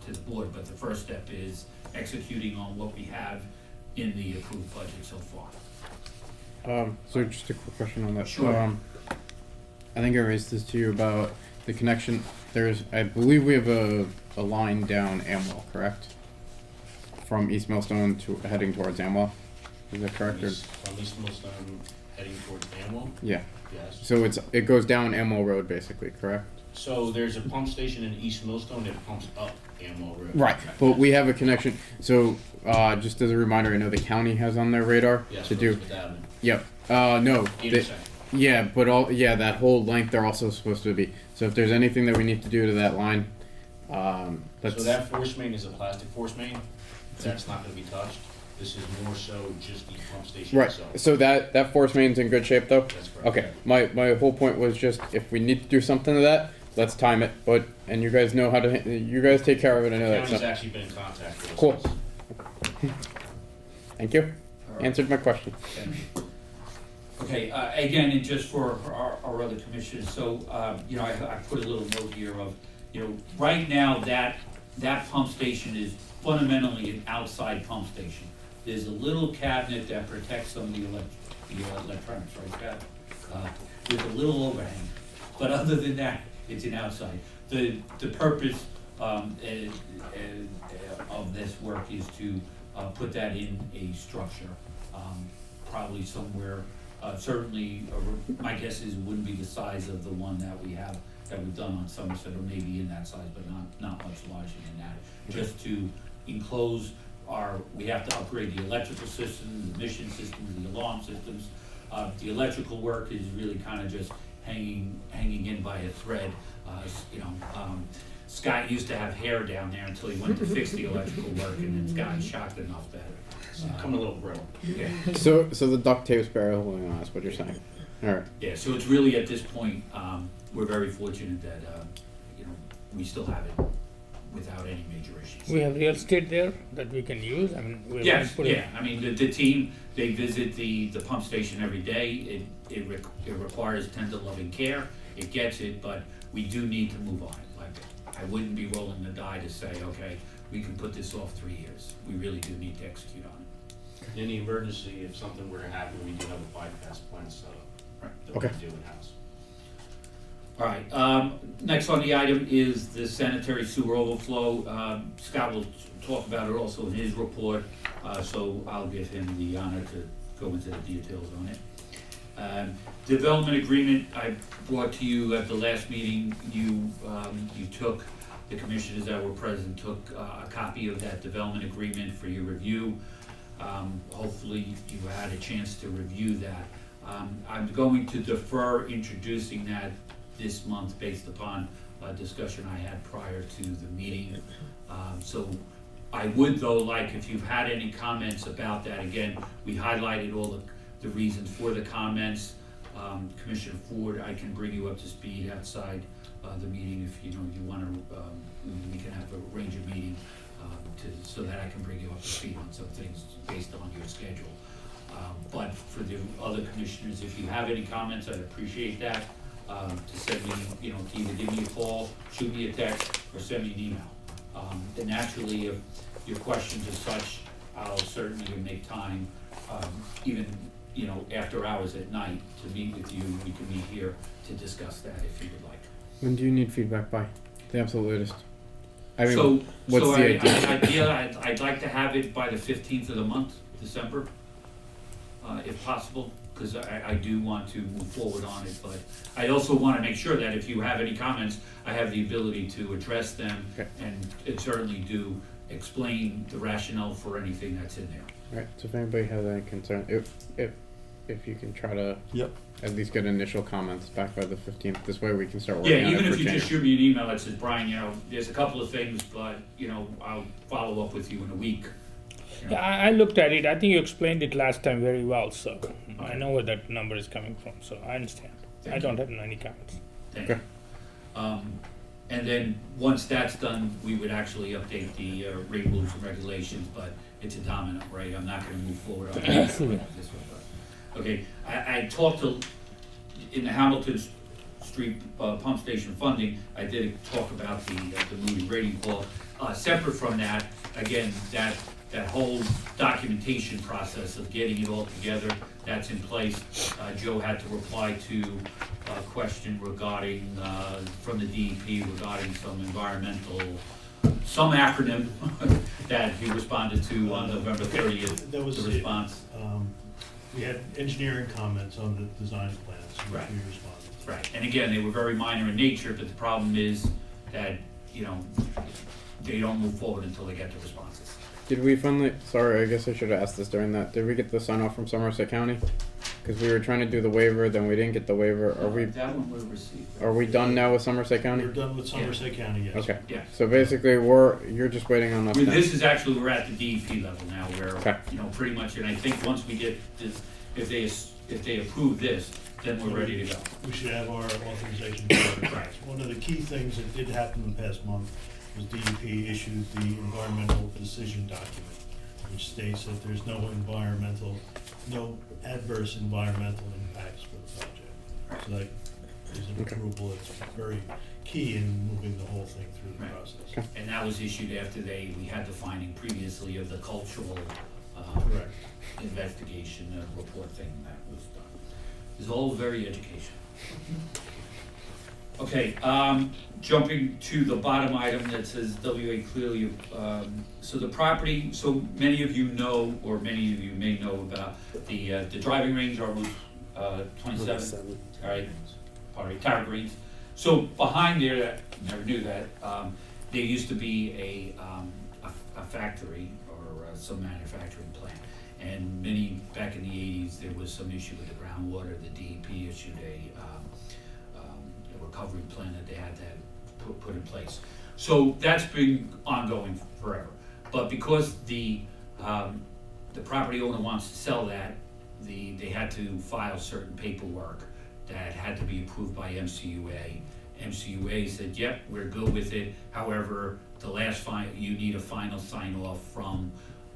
to the board. But the first step is executing on what we have in the approved budget so far. So just a quick question on that. Sure. I think I raised this to you about the connection. I believe we have a line down Amwell, correct? From East Millstone to heading towards Amwell. Is that correct? From East Millstone heading towards Amwell? Yeah. Yes. So it goes down Amwell Road basically, correct? So there's a pump station in East Millstone that pumps up Amwell Road. Right. But we have a connection. So just as a reminder, I know the county has on their radar Yes, to do. Elizabeth Avenue. Yep. No. Intersection. Yeah, but that whole length they're also supposed to be. So if there's anything that we need to do to that line, that's. So that force main is a plastic force main. That's not gonna be touched. This is more so just the pump station Right. itself. So that force main's in good shape though. That's correct. Okay. My whole point was just if we need to do something to that, let's time it. And you guys know how to. You guys take care of it. I know that. County's So. actually been in contact with us. Cool. Thank you. All right. Answered my question. Okay, again, and just for our other commissioners, so, I put a little note here of, right now, that pump station is fundamentally an outside pump station. There's a little cabinet that protects some of the electronics, right, Scott? With a little overhang, but other than that, it's an outside. The purpose of this work is to put that in a structure, probably somewhere. Certainly, my guess is it wouldn't be the size of the one that we've done on Somerset, or maybe in that size, but not much larger than that. Just to enclose we have to upgrade the electrical system, the mission systems, the alarm systems. The electrical work is really kind of just hanging in by a thread. Scott used to have hair down there until he went to fix the electrical work, and then Scott shocked enough better. Come a little brittle. Yeah. So the duct tape's barely holding on. That's what you're saying. All right. Yeah, so it's really at this point, we're very fortunate that, we still have it without any major issues. We have real estate there that we can use. I mean, we're Yes, going to put it. yeah, I mean, the team, they visit the pump station every day. It requires tender loving care. it gets it, but we do need to move on it. Like, I wouldn't be rolling the die to say, okay, we can put this off 3 years. We really do need to execute on it. In the emergency, if something were to happen, we do have a bypass plan set up. Right. That we Okay. do in-house. All right, next on the item is the sanitary sewer overflow. Scott will talk about it also in his report, so I'll give him the honor to go into the details on it. Development agreement I brought to you at the last meeting. You took, the commissioners that were present took a copy of that development agreement for your review. Hopefully you had a chance to review that. I'm going to defer introducing that this month based upon a discussion I had prior to the meeting. So I would though like if you've had any comments about that, again, we highlighted all the reasons for the comments. Commissioner Ford, I can bring you up to speed outside the meeting if you want to, we can have a range of meeting so that I can bring you up to speed on some things based on your schedule. But for the other commissioners, if you have any comments, I'd appreciate that. To send me, to either give me a call, shoot me a text, or send me an email. And naturally, if your questions are such, I'll certainly make time, even, after hours at night, to meet with you. We can meet here to discuss that if you would like. When do you need feedback by? The absolute latest. I mean, So, what's so the idea? I'd like to have it by the 15th of the month, December, if possible, because I do want to move forward on it, but I also want to make sure that if you have any comments, I have the ability to address them, Okay. and certainly do explain the rationale for anything that's in there. Right, so if anybody has any concern, if you can try to Yep. at least get initial comments back by the 15th, this way we can start working Yeah, on it even for if you January. just shoot me an email that says, Brian, there's a couple of things, but, I'll follow up with you in a week. Yeah, I looked at it. I think you explained it last time very well, so I know where that number is coming from, so I understand. Thank I you. don't have any comments. Thank Okay. you. And then, once that's done, we would actually update the rate rules and regulations, but it's a domino, right? I'm not gonna move forward on this one, but, okay, I talked to, in the Hamilton Street pump station funding, I did talk about the Moody rating call. Separate from that, again, that whole documentation process of getting it all together, that's in place. Joe had to reply to a question regarding, from the DEP regarding some acronym that he responded to on November 30th, That was the it. response. We had engineering comments on the design plans, which Right. we responded to. Right, and again, they were very minor in nature, but the problem is that, they don't move forward until they get the responses. Did we finally, sorry, I guess I should have asked this during that, did we get the sign off from Somerset County? Because we were trying to do the waiver, then we didn't get the waiver, That one was received. are we done now with Somerset County? We're done with Somerset County, yes. Okay, Yeah. so basically you're just waiting on us now. This is actually, we're at the DEP level now, where, Okay. pretty much, and I think once we get this, if they approve this, then we're ready to go. We should have our authorization. for it. Right. One of the key things that did happen in the past month was DEP issued the environmental decision document, which states that there's no adverse environmental impacts for the project. So that is an Okay. approval that's very key in moving the whole thing through the Right. process. Okay. And that was issued after we had the finding previously of the cultural, Correct. investigation, report thing that was done. It's all very educational. Okay, jumping to the bottom item that says WA clearly, so the property, so many of you know, or many of you may know about the driving range, our Route 27, all right, Tower Greens. So behind there, never knew that, there used to be a factory or some manufacturing plant. And back in the 80s, there was some issue with the groundwater. The DEP issued a recovery plan that they had to put in place. So that's been ongoing forever. But because the property owner wants to sell that, they had to file certain paperwork that had to be approved by MCUA. MCUA said, yep, we're good with it. However, you need a final sign off from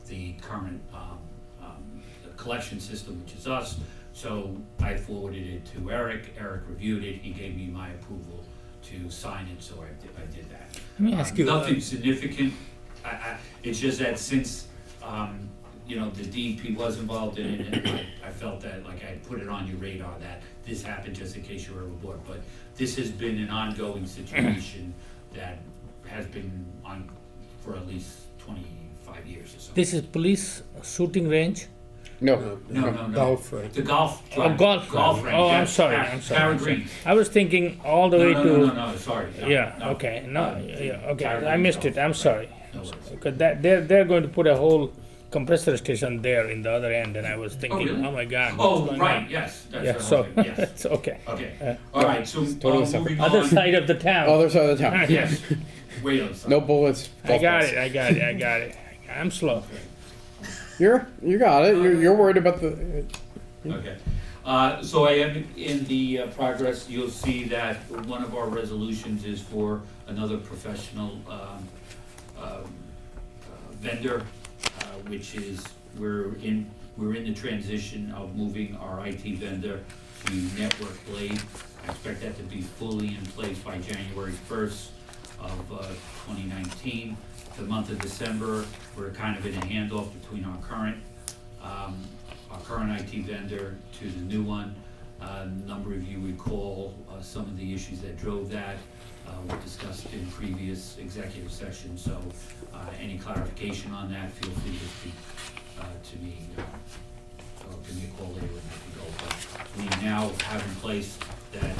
the current collection system, which is us. So I forwarded it to Eric, Eric reviewed it, he gave me my approval to sign it, so I did that. Let me ask you. Nothing significant, it's just that since, the DEP was involved in it, and I felt that, like, I put it on your radar that this happened just in case you were aboard, but this has been an ongoing situation that has been on for at least 25 years or so. This is police shooting range? No. No. Golf range. The golf. Oh, golf. range. Oh, I'm yes. sorry, Tara- I'm sorry. Tara I'm sorry. Green. I was thinking all the way to. No, sorry. No, Yeah, no. okay, no, yeah, okay, Tara I Green missed golf. it, I'm sorry. No worries. Because they're going to put a whole compressor station there in the other end, and I was thinking, really? oh my God. what's Oh, going right, on? yes. That's Yeah, what so, I'm saying, yes. it's okay. Okay, all right, so totally separate. moving Other on. side of the town. Other side of the town. Yes, wait on the No bullets. I golf got balls. it, I got it. I'm slow. You got it. You're worried about the. Okay, so I am in the progress, you'll see that one of our resolutions is for another professional vendor, which is, we're in the transition of moving our IT vendor to Network Blade. I expect that to be fully in place by January 1st of 2019. The month of December, we're kind of in a handoff between our current IT vendor to the new one. A number of you recall some of the issues that drove that were discussed in previous executive sessions, so any clarification on that, feel free to speak to me, or give me a call later when we go. But we now have in place that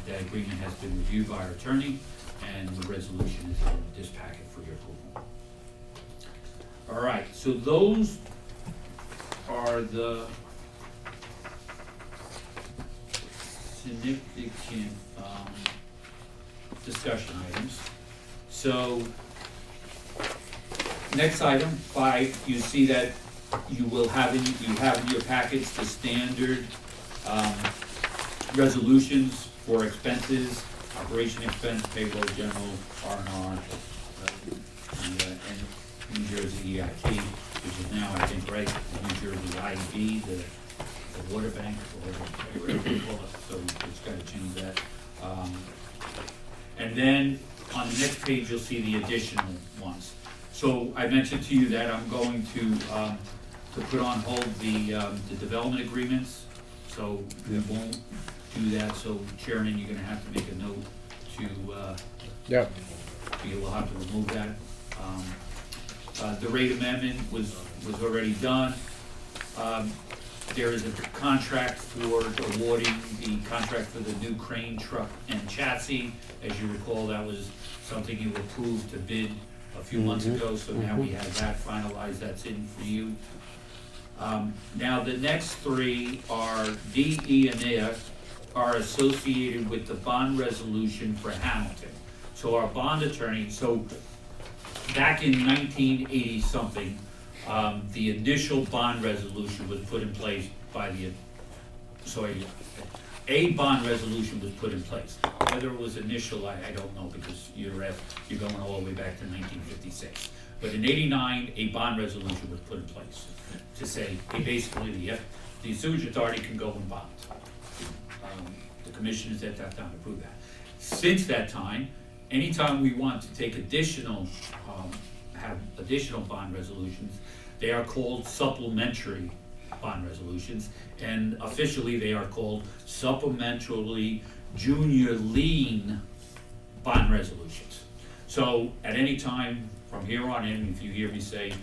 that agreement has been reviewed by our attorney, and the resolution is in this packet for your approval. All right, so those are the significant discussion items. So, next item, 5, you see that you have in your packets the standard resolutions for expenses, operation expense, payroll, general, R&R, and New Jersey EIT, which is now, I think, right, the New Jersey IB, the water bank, or whatever you call it, so it's gotta change that. And then, on the next page, you'll see the additional ones. So, I mentioned to you that I'm going to put on hold the development agreements, so we won't do that, so Chairman, you're gonna have to make a note to, Yeah. you will have to remove that. The rate amendment was already done. There is a contract for awarding the contract for the new crane, truck, and chassis. As you recall, that was something you approved to bid a few months ago, so now we have that finalized, that's in for you. Now, the next 3 are D, E, and F are associated with the bond resolution for Hamilton. So our bond attorney, back in 1980-something, the initial bond resolution was put in place by a bond resolution was put in place. Whether it was initial, I don't know, because you're going all the way back to 1956. But in '89, a bond resolution was put in place to say, hey, basically, the sewage authority can go and bond. The commissioners at that time approved that. Since that time, anytime we want to take have additional bond resolutions, they are called supplementary bond resolutions, and officially they are called supplementary junior lien bond resolutions. So at any time from here on in, if you hear me say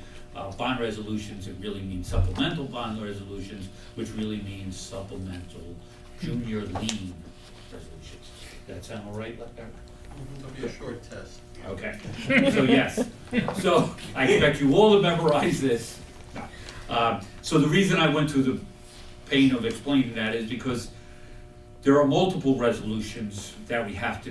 bond resolutions, it really means supplemental bond resolutions, which really means supplemental junior lien resolutions. That sound all right, Eric? It'll be a short test. Okay, so yes, so I expect you all to memorize this. So the reason I went through the pain of explaining that is because there are multiple resolutions that have to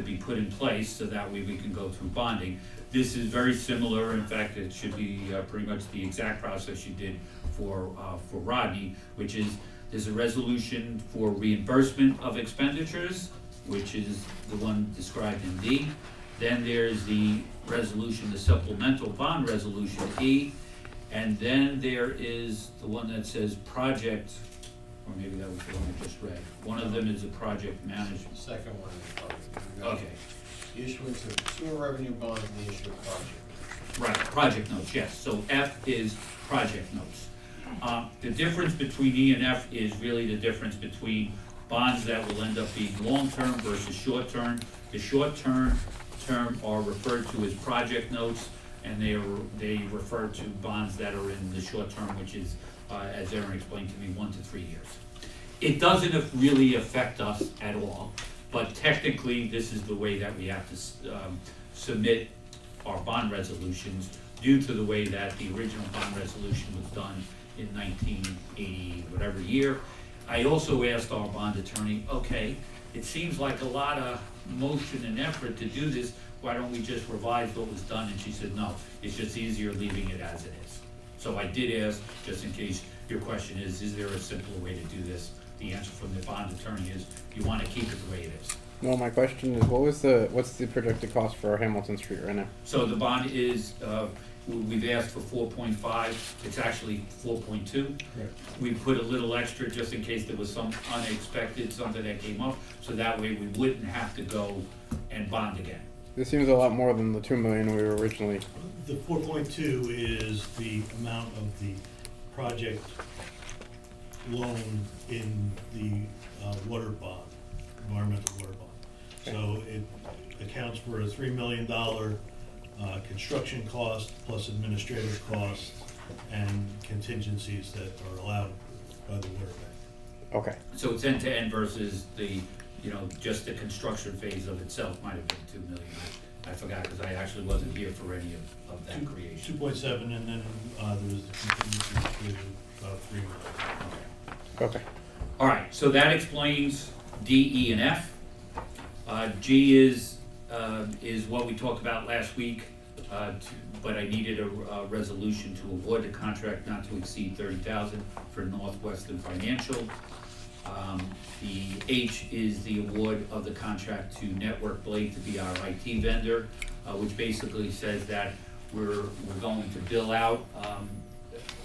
be put in place so that way we can go through bonding. This is very similar, in fact, it should be pretty much the exact process you did for Rodney, which is, there's a resolution for reimbursement of expenditures, which is the one described in D. Then there's the resolution, the supplemental bond resolution, E. And then there is the one that says project or maybe that was the one I just read. One of them is a project management. Second one is public. You've got Okay, The issuance of sewer revenue bonds and the issue of project. right, project notes, yes. So F is project notes. The difference between E and F is really the difference between bonds that will end up being long-term versus short-term. The short-term are referred to as project notes, and they refer to bonds that are in the short term, which is, as Aaron explained to me, 1 to 3 years. It doesn't really affect us at all, but technically, this is the way that we have to submit our bond resolutions due to the way that the original bond resolution was done in 1980, whatever year. I also asked our bond attorney, okay, it seems like a lot of motion and effort to do this, why don't we just revise what was done? And she said, no, it's just easier leaving it as it is. So I did ask, just in case your question is there a simpler way to do this? The answer from the bond attorney is, you want to keep it the way it is. Well, my question is, what's the projected cost for Hamilton Street right now? So the bond is, we've asked for 4.5, it's actually 4.2. We put a little extra just in case there was some unexpected, something that came up, so that way we wouldn't have to go and bond again. This seems a lot more than the 2 million we were originally. The 4.2 is the amount of the project loan in the water bond, environmental water bond. So it accounts for a $3 million construction cost plus administrative costs and contingencies that are allowed by the water bank. Okay. So it's end to end versus the, just the construction phase of itself might have been 2 million. I forgot because I actually wasn't here for any of that creation. 2.7, and then there was the contingency to about 3 million. Okay. All right, so that explains D, E, and F. G is what we talked about last week, but I needed a resolution to award the contract not to exceed $30,000 for Northwestern Financial. The H is the award of the contract to Network Blade to be our IT vendor, which basically says that we're going to bill out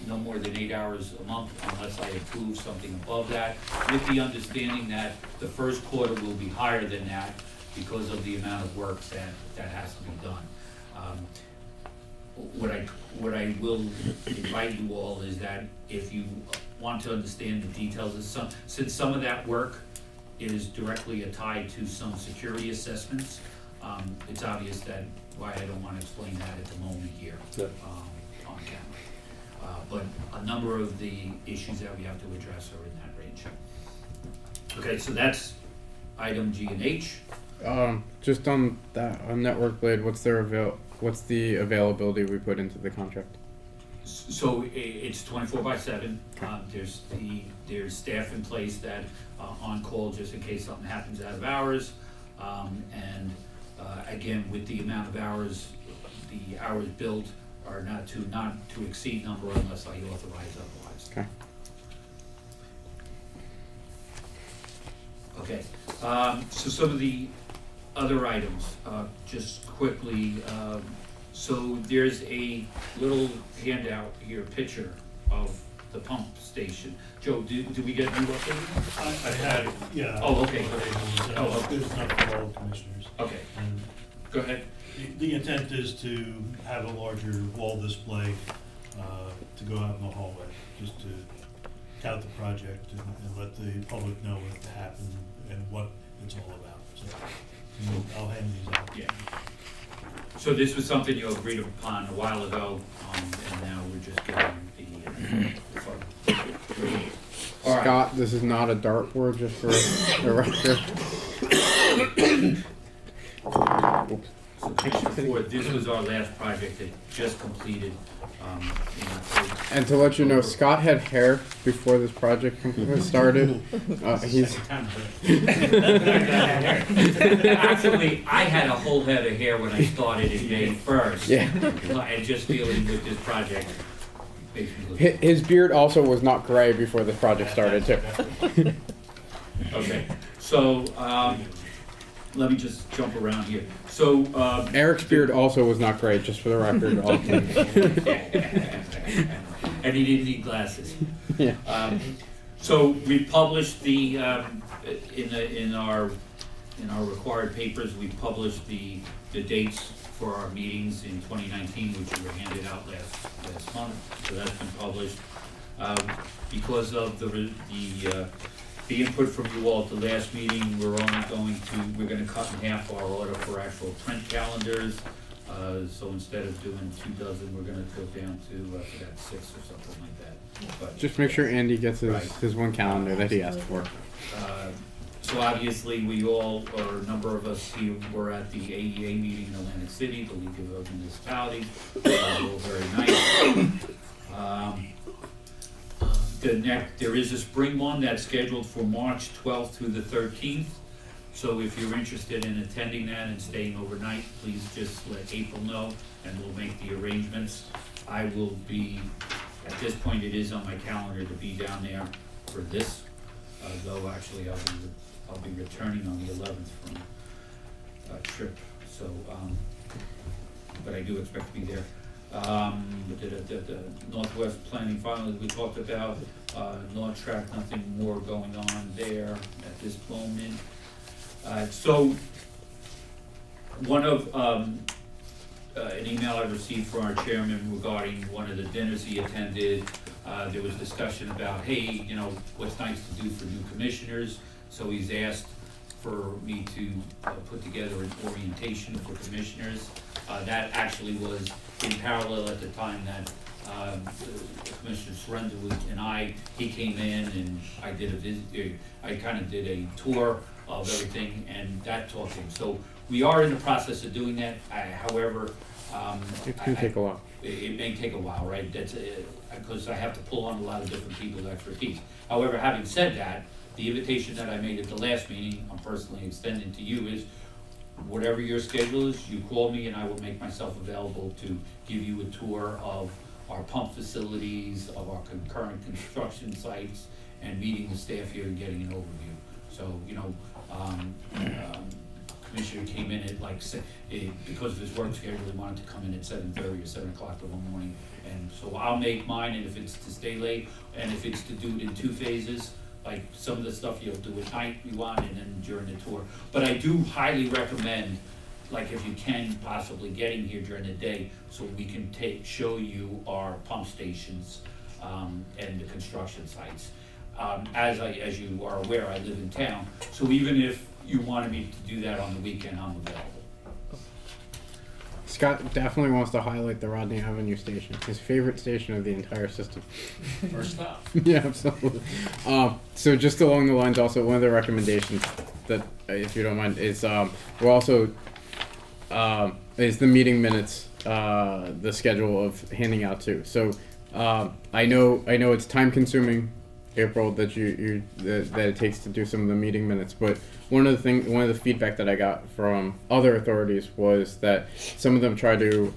no more than 8 hours a month unless I approve something above that, with the understanding that the first quarter will be higher than that because of the amount of work that has to be done. What I will invite you all is that if you want to understand the details of since some of that work is directly tied to some security assessments, it's obvious that why I don't want to explain that at the moment here on camera. But a number of the issues that we have to address are in that range. Okay, so that's item G and H. Just on that, on Network Blade, what's the availability we put into the contract? So it's 24/7. There's staff in place that on call just in case something happens out of hours. And again, with the amount of hours, the hours billed are not to exceed number unless I authorize otherwise. Okay. Okay, so some of the other items, just quickly, so there's a little handout here, picture of the pump station. Joe, do we get you updated? I had it, yeah. Oh, okay. Oh, it's not for all commissioners. Okay, And go ahead. the intent is to have a larger wall display to go out in the hallway, just to tout the project and let the public know what happened and what it's all about. So I'll hand these out. Yeah. So this was something you agreed upon a while ago, and now we're just getting the fund. All right. Scott, this is not a dartboard, just for the record. So picture 4, this was our last project that just completed in October. And to let you know, Scott had hair before this project started. He's Actually, I had a whole head of hair when I started in May 1st. Yeah. And just dealing with this project makes me look. his beard also was not gray before this project started too. Okay, so let me just jump around here. So Eric's beard also was not gray, just for the record. and he didn't need glasses. Yeah. So we published the, in our required papers, we published the dates for our meetings in 2019, which were handed out last month, so that's been published. Because of the input from you all at the last meeting, we're gonna cut in half our order for actual print calendars. So instead of doing 24, we're gonna go down to, I forgot, 6 or something like that. But, Just make sure Andy gets Right. his one calendar that he asked for. so obviously, we all, or a number of us here were at the AEA meeting in Atlantic City, the League of Municipalities. They were all very nice. There is a spring one that's scheduled for March 12th through the 13th. So if you're interested in attending that and staying overnight, please just let April know and we'll make the arrangements. I will be, at this point, it is on my calendar to be down there for this, though actually I'll be returning on the 11th from a trip, so, but I do expect to be there. The Northwest Planning Finally, we talked about, North Track, nothing more going on there at this moment. So, one of, an email I received from our chairman regarding one of the dinners he attended, there was discussion about, hey, you know, what's nice to do for new commissioners, so he's asked for me to put together an orientation for commissioners. That actually was in parallel at the time that Commissioner Surrender he came in and I did a visit, I kind of did a tour of everything and that talking. So we are in the process of doing that. However, It's gonna take a while. it may take a while, right? That's because I have to pull on a lot of different people's expertise. However, having said that, the invitation that I made at the last meeting, I'm personally extending to you is, whatever your schedule is, you call me and I will make myself available to give you a tour of our pump facilities, of our current construction sites, and meeting the staff here and getting an overview. So, you know, Commissioner came in at like, because of his work schedule, he wanted to come in at 7:30 or 7 o'clock in the morning. And so I'll make mine, and if it's to stay late, and if it's to do it in 2 phases, like some of the stuff you'll do at night you want, and then during the tour. But I do highly recommend, like if you can, possibly getting here during the day, so we can show you our pump stations, and the construction sites. As you are aware, I live in town, so even if you wanted me to do that on the weekend, I'm available. Scott definitely wants to highlight the Rodney Avenue station, his favorite station of the entire system. First stop. Yeah, absolutely. So just along the lines, also one of the recommendations that, if you don't mind, is we're also is the meeting minutes, the schedule of handing out too. So I know it's time consuming, April, that that it takes to do some of the meeting minutes, but one of the feedback that I got from other authorities was that some of them try to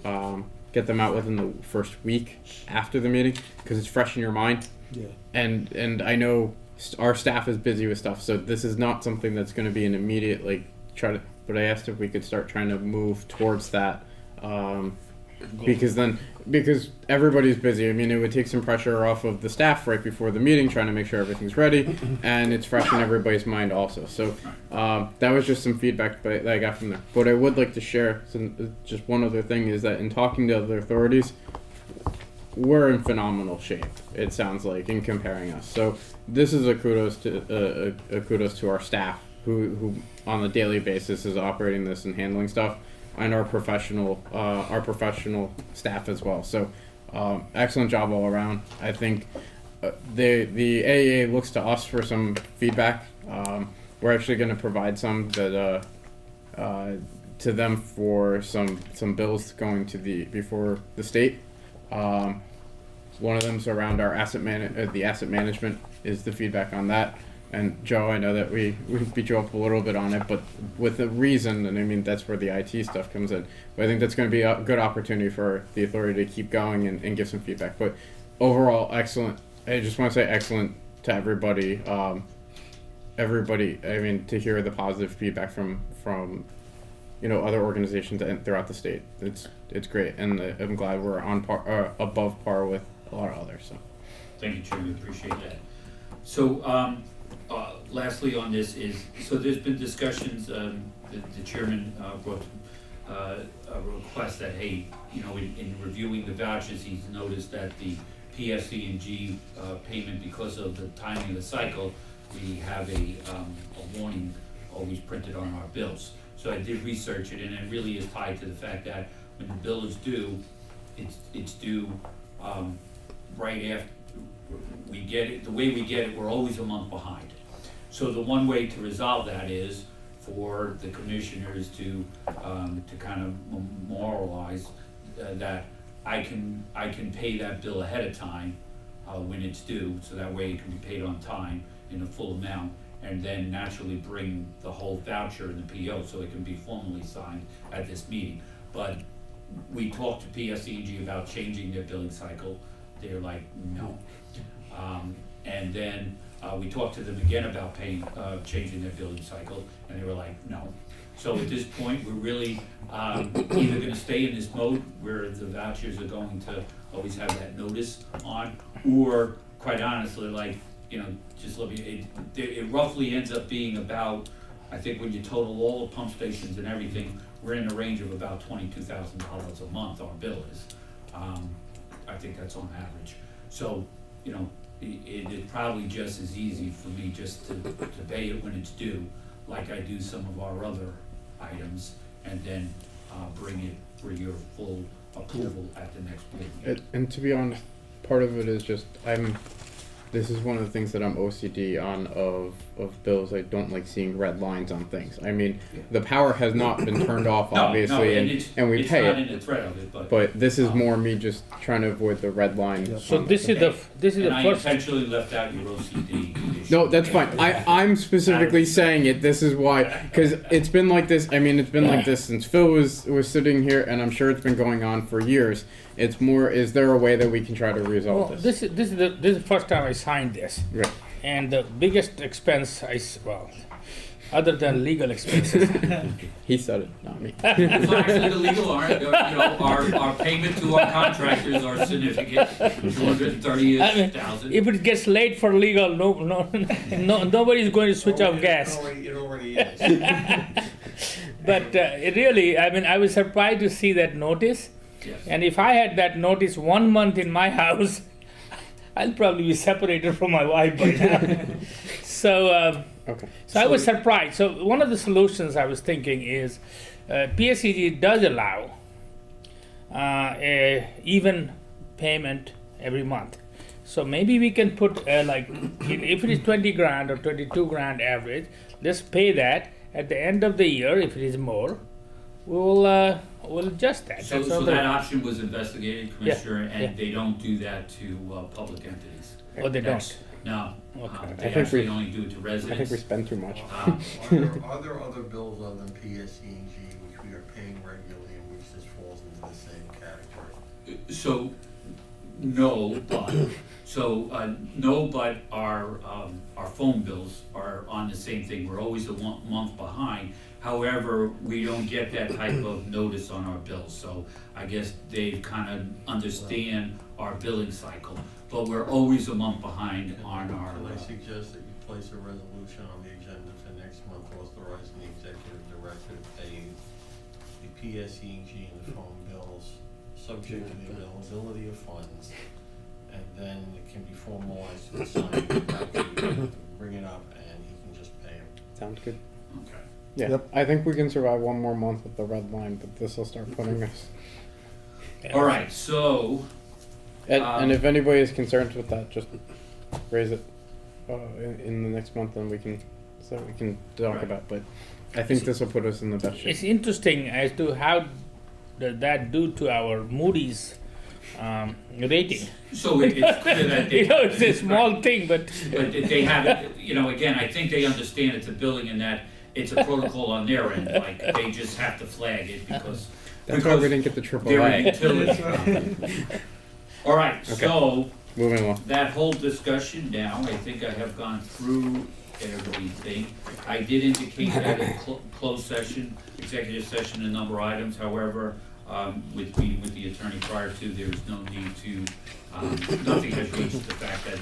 get them out within the first week after the meeting because it's fresh in your mind. Yeah. And I know our staff is busy with stuff, so this is not something that's going to be an immediate but I asked if we could start trying to move towards that, because everybody's busy. I mean, it would take some pressure off of the staff right before the meeting, trying to make sure everything's ready, and it's fresh in everybody's mind also. So that was just some feedback that I got from there. But I would like to share just one other thing is that in talking to other authorities, we're in phenomenal shape. It sounds like in comparing us. So this is a kudos to our staff who on a daily basis is operating this and handling stuff, and our professional staff as well. So excellent job all around. I think the AEA looks to us for some feedback. We're actually going to provide some that to them for some bills going to before the state. One of them's around our the asset management is the feedback on that. And Joe, I know that we beat you up a little bit on it, but with a reason, and I mean that's where the IT stuff comes in. But I think that's going to be a good opportunity for the authority to keep going and give some feedback. But overall, excellent. I just want to say excellent to everybody. I mean, to hear the positive feedback from other organizations throughout the state. It's great, and I'm glad we're on par, above par with a lot of others. So. Thank you, Chairman. Appreciate that. Lastly on this is, so there's been discussions, the chairman brought a request that, hey, in reviewing the vouchers, he's noticed that the PSE&G payment, because of the timing of the cycle, we have a warning always printed on our bills. So I did research it, and it really is tied to the fact that when the bill is due, it's due right after we get it. The way we get it, we're always a month behind. So the one way to resolve that is for the commissioners to kind of memorialize that I can pay that bill ahead of time when it's due, so that way it can be paid on time in a full amount, and then naturally bring the whole voucher and the PO so it can be formally signed at this meeting. But we talked to PSE&G about changing their billing cycle. They're like, no. And then we talked to them again about changing their billing cycle, and they were like, no. So at this point, we're really either gonna stay in this mode where the vouchers are going to always have that notice on, or quite honestly, like, just let me, it roughly ends up being about, I think when you total all the pump stations and everything, we're in the range of about $22,000 a month, our bill is. I think that's on average. So, it is probably just as easy for me just to pay it when it's due, like I do some of our other items, and then bring it for your full approval at the next meeting. And to be honest, part of it is just this is one of the things that I'm OCD on of bills. I don't like seeing red lines on things. I mean, the power has not been turned off, obviously, and we pay it's not it. in the thread of it, But this is more me just trying to avoid the red line. So this is the and I first. intentionally left out your OCD issue. No, that's fine. I'm specifically saying it. This is why, because it's been like this. I mean, it's been like this since Phil was sitting here, and I'm sure it's been going on for years. It's more, is there a way that we can try to resolve Well, this? this is the first time I signed this, Right. and the biggest expense other than legal expenses. He said it, not me. It's actually the legal our payment to our contractors are significant, $230,000. If it gets late for legal, nobody's going to switch off gas. It already is. But it really, I was surprised to see that notice. Yes. And if I had that notice 1 month in my house, I'll probably be separated from my wife by now. So I was surprised. So one of the solutions I was thinking is PSEG does allow a even payment every month. So maybe we can put if it is 20 grand or 22 grand average, let's pay that at the end of the year. If it is more, we'll adjust that. So that option was investigated, Commissioner, and yeah. they don't do that to public entities. Oh, they That's- don't. No, Okay. they I think actually we- only do it to I think residents. we spend too much. Are there other bills other than PSE&G which we are paying regularly and which this falls into the same category? So, no, but our phone bills are on the same thing. We're always a month behind. However, we don't get that type of notice on our bills. So I guess they kind of understand our billing cycle, but we're always a month behind on our. Can I suggest that you place a resolution on the agenda for next month authorizing the executive director to pay the PSE&G and the phone bills subject to the availability of funds, and then it can be formalized to assign, bring it up, and he can just pay him. Sounds good. Okay. Yeah, Yep. I think we can survive one more month with the red line, but this will start putting us. All right, so. And if anybody is concerned with that, just raise it in the next month, and we can talk Right. about. But I think this will put us in the best shape. It's interesting as to how does that do to our Moody's rating. So it's clear that they. It's a small thing, but But they have it, again, I think they understand it's a billing and that it's a protocol on their end, like, they just have to flag it because. That's why we didn't get the They're a AAA. utility. All right, so Moving along. that whole discussion now, I think I have gone through everything. I did indicate that in closed session, executive session, a number of items, however, with meeting with the attorney prior to, there is no need to, nothing has reached the fact that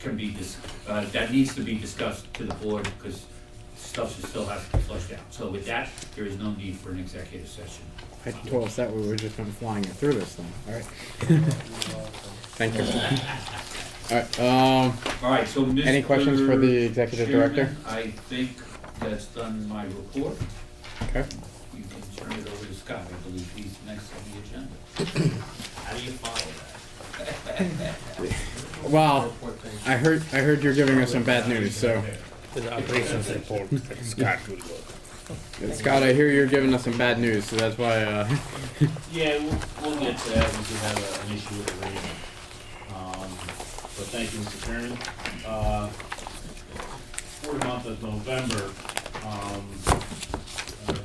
can be that needs to be discussed to the board, because stuff should still have to be flushed out. So with that, there is no need for an executive session. I told us that we were just been flying it through this thing, alright? Thank you. Alright, All right, so Mr. any questions for the executive director? Chairman, I think that's done my report. Okay. You can turn it over to Scott, I believe he's next on the agenda. How do you follow that? Well, I heard you're giving us some bad news, so. The operations report, Scott will go. Scott, I hear you're giving us some bad news, so that's why, Yeah, we'll get to that, we do have an issue with the rating. But thank you, Mr. Chairman. For the month of November,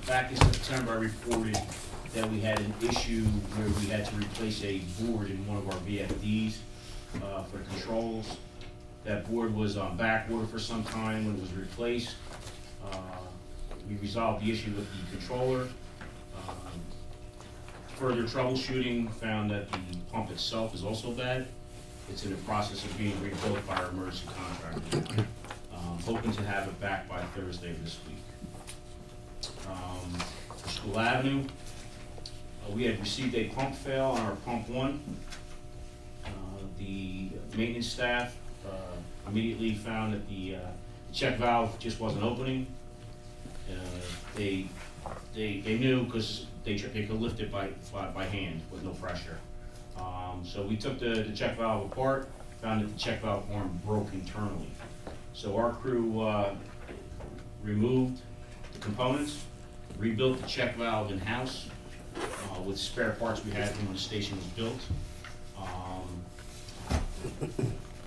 back in September, I reported that we had an issue where we had to replace a board in one of our VFDs for controls. That board was on back order for some time when it was replaced. We resolved the issue with the controller. Further troubleshooting found that the pump itself is also bad. It's in the process of being rebuilt by our emergency contractor. Hoping to have it back by Thursday this week. School Avenue, we had received a pump fail on our pump one. The maintenance staff immediately found that the check valve just wasn't opening. They knew because they could lift it by hand with no pressure. So we took the check valve apart, found that the check valve horn broke internally. So our crew removed the components, rebuilt the check valve in-house with spare parts we had from when the station was built.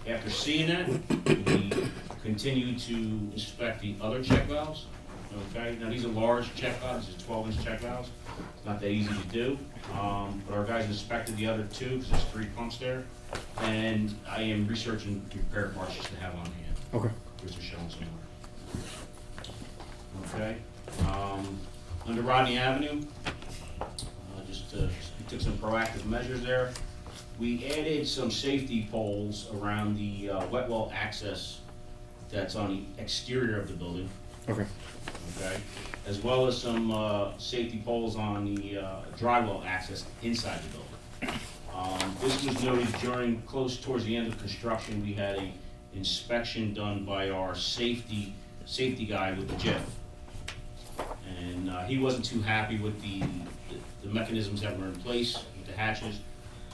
After seeing that, we continued to inspect the other check valves. Okay, now these are large check valves, these are 12-inch check valves. It's not that easy to do, but our guys inspected the other two because there's 3 pumps there, and I am researching repair parts just to have on hand. okay. Which are shown somewhere. Okay, under Rodney Avenue, we took some proactive measures there. We added some safety poles around the wet well access that's on the exterior of the building. Okay. Okay, as well as some safety poles on the dry well access inside the building. This was noted during close towards the end of construction. We had a inspection done by our safety guy with the JIF, and he wasn't too happy with the mechanisms that were in place with the hatches.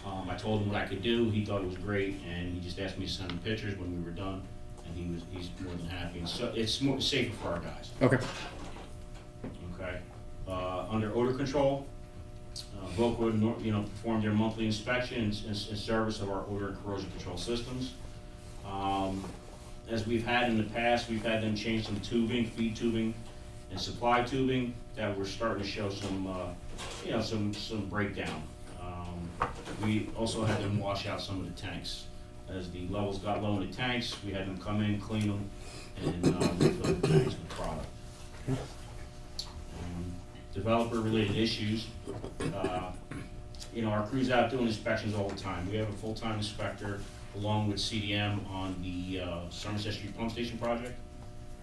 I told him what I could do. He thought it was great, and he just asked me to send him pictures when we were done. And he's more than happy. And so it's more safer for our guys. Okay. Okay. Under odor control, Volkwood, performed their monthly inspection and service of our odor and corrosion control systems. As we've had in the past, we've had them change some tubing, feed tubing, and supply tubing that were starting to show some breakdown. We also had them wash out some of the tanks. As the levels got low in the tanks, we had them come in, clean them, and refill the tanks with product. Developer-related issues. Our crew's out doing inspections all the time. We have a full-time inspector along with CDM on the Somerset Street Pump Station project,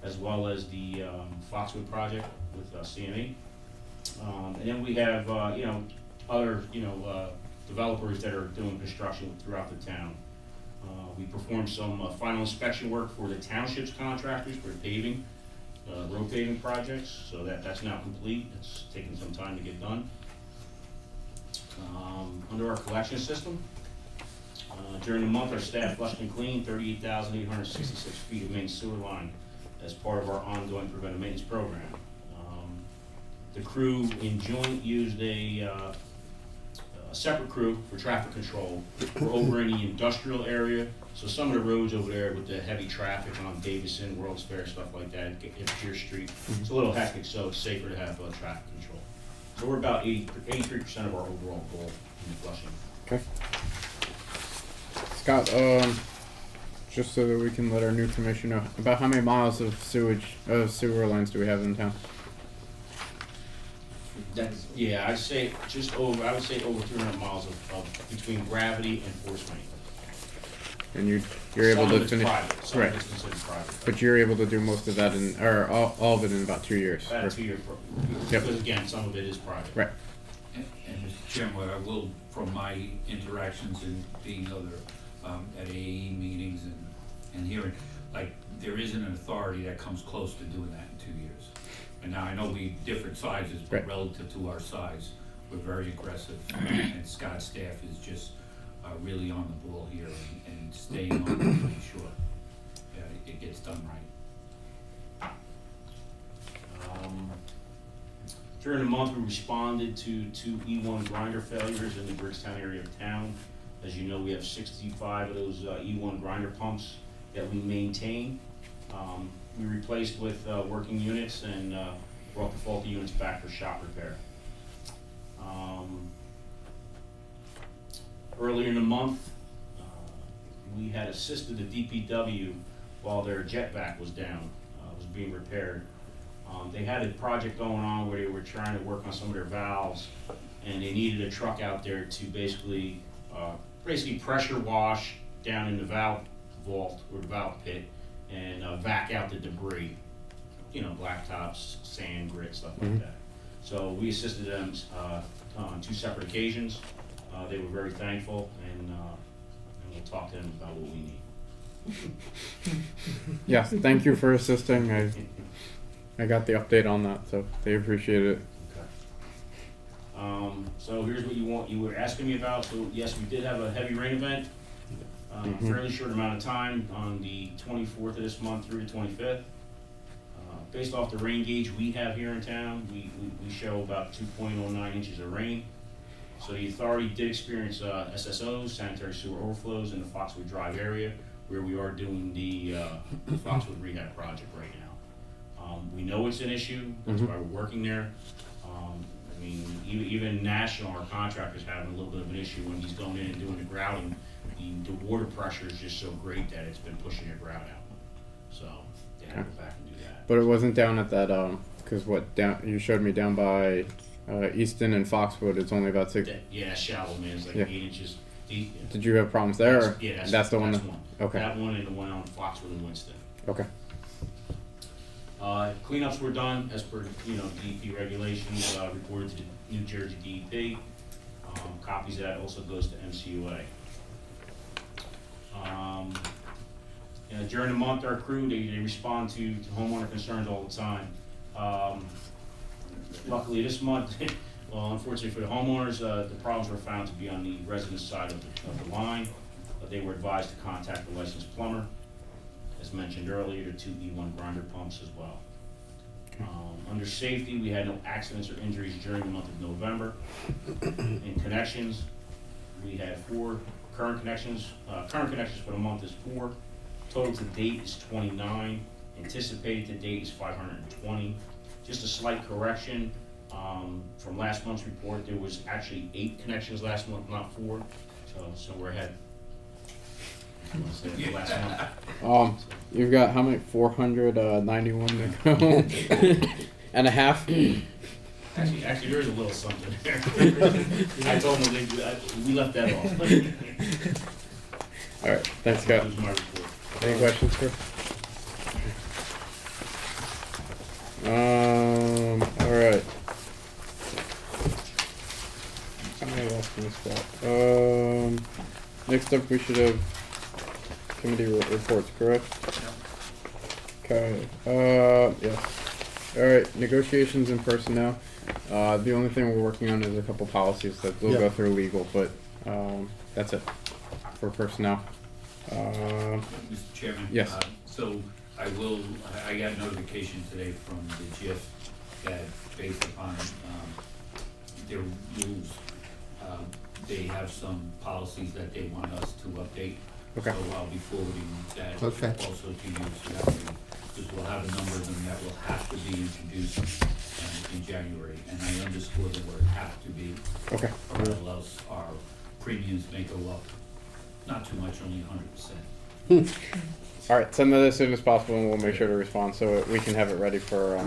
as well as the Foxwood project with CME. And then we have, other, developers that are doing construction throughout the town. We performed some final inspection work for the township's contractors for paving, road paving projects, so that's now complete. It's taken some time to get done. Under our collection system, during the month, our staff flushed and cleaned 38,866 feet of main sewer line as part of our ongoing preventive maintenance program. The crew in joint used a separate crew for traffic control. We're over in the industrial area, so some of the roads over there with the heavy traffic on Davison, World's Fair, stuff like that, it's Pier Street. It's a little hectic, so it's safer to have traffic control. So we're about 83% of our overall goal in flushing. Okay. Scott, just so that we can let our new commissioner know, about how many miles of sewer lines do we have in town? I would say over 300 miles of between gravity and force main. and you're able Some to of it's finish. private, some right. of it's considered private. But you're able to do most of that or all of it in about 2 years. About a or- 2-year Yep. because again, some of it is private. Right. And Mr. Chairman, what I will, from my interactions and being other, at AE meetings and hearing, like, there isn't an authority that comes close to doing that in 2 years. And now I know we different sizes, but Right. relative to our size, we're very aggressive. And Scott's staff is just, really on the ball here and staying on it to make sure that it gets done right. During the month, we responded to 2 E1 grinder failures in the Brickstown area of town. As you know, we have 65 of those E1 grinder pumps that we maintain. We replaced with working units and brought the faulty units back for shop repair. Earlier in the month, we had assisted the DPW while their jetback was down, was being repaired. They had a project going on where they were trying to work on some of their valves, and they needed a truck out there to basically pressure wash down in the valve vault or the valve pit and vac out the debris, you know, blacktops, sand, grit, stuff like that. So we assisted them on 2 separate occasions. They were very thankful, and we'll talk to them about what we need. Yes, thank you for assisting. I got the update on that, so they appreciate it. Okay. So here's what you were asking me about. So yes, we did have a heavy rain event, fairly short amount of time on the 24th of this month through the 25th. Based off the rain gauge we have here in town, we show about 2.09 inches of rain. So the authority did experience SSOs, sanitary sewer overflows in the Foxwood Drive area, where we are doing the Foxwood rehab project right now. We know it's an issue, that's why we're working there. I mean, even national, our contractor's having a little bit of an issue when he's going in and doing the grouting. The water pressure is just so great that it's been pushing their grout out. So they have to go back and do that. But it wasn't down at that because you showed me down by Easton and Foxwood. It's only about 6. Yeah, shallow, man, it's like Yeah. 8 inches deep. Yeah. Did you have problems there? Or Yeah, that's the one. Okay. That one and the one on Foxwood and Winston. Okay. Cleanups were done as per, DEP regulations, reported to the New Jersey DEP. Copies of that also goes to MCUA. During the month, our crew, they respond to homeowner concerns all the time. Luckily this month, well, unfortunately for the homeowners, the problems were found to be on the residence side of the line. They were advised to contact the licensed plumber. As mentioned earlier, the 2 E1 grinder pumps as well. Under safety, we had no accidents or injuries during the month of November. In connections, we had 4 current connections. Current connections for the month is 4. Total to date is 29. Anticipated to date is 520. Just a slight correction, from last month's report, there was actually 8 connections last month, not 4. So we're ahead. Last month. You've got how many? 491 to go. And a half. Actually, there's a little something there. I told them we left that off. All right. Thanks, Scott. That was my report. Any questions, sir? All right. I lost my spot. Next up, we should have committee reports, correct? Okay. Yes. All right. Negotiations and personnel. The only thing we're working on is a couple policies that will go through legal, but that's it for personnel. Mr. Chairman? Yes. So I got notification today from the GIF that based upon their rules, they have some policies that they want us to update. Okay. So I'll be forwarding that Okay. also to you, so that because we'll have a number of them that will have to be introduced in January. And I underscore the word have to be. Okay. Or else our premiums may go up, not too much, only 100%. All right, send that as soon as possible, and we'll make sure to respond so we can have it ready for.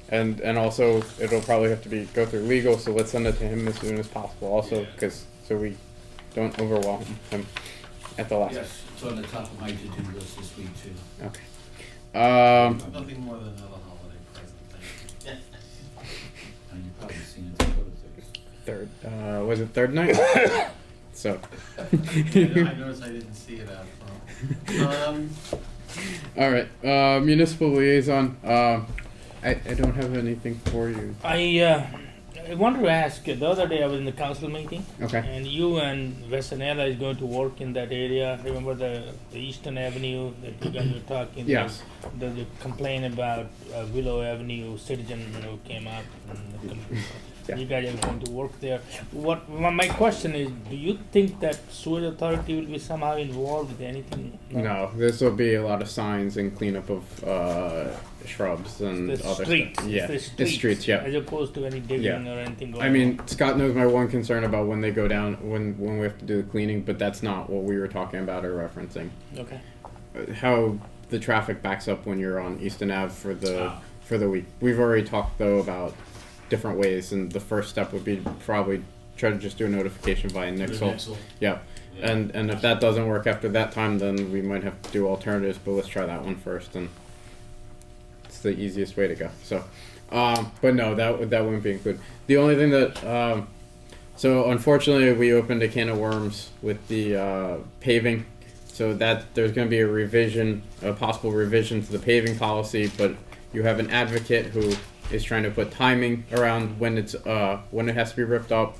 And also it'll probably have to go through legal, so let's send it to him as soon as possible. Also, because so we don't overwhelm him at the last. Yes, It's on the top of my to-do list this week too. Okay. Nothing more than another holiday present, thank you. And you've probably seen it the other days. Was it third night? So. I noticed I didn't see it out front. All right, municipal liaison. I don't have anything for you. I wanted to ask, the other day I was in the council meeting, Okay. and you and Vesanella is going to work in that area. Remember the Eastern Avenue that you guys were talking? Yes. The complaint about Willow Avenue, citizen who came up, and Yeah. you guys are going to work there. My question is, do you think that sewer authority will be somehow involved with anything? No, this will be a lot of signs and cleanup of shrubs and The other streets, stuff. Yeah, the streets, yeah. as opposed to any digging Yeah. or anything going I on. mean, Scott knows my one concern about when they go down, when we have to do the cleaning, but that's not what we were talking about or referencing. Okay. How the traffic backs up when you're on Easton Ave Ah. for the week. We've already talked though about different ways, and the first step would be probably try to just do a notification via Nixle. Yeah. And if that doesn't work after that time, then we might have to do alternatives, but let's try that one first, and it's the easiest way to go. So, but no, that wouldn't be included. The only thing that, so unfortunately we opened a can of worms with the paving, so that there's going to be a possible revision to the paving policy, but you have an advocate who is trying to put timing around when it has to be ripped up.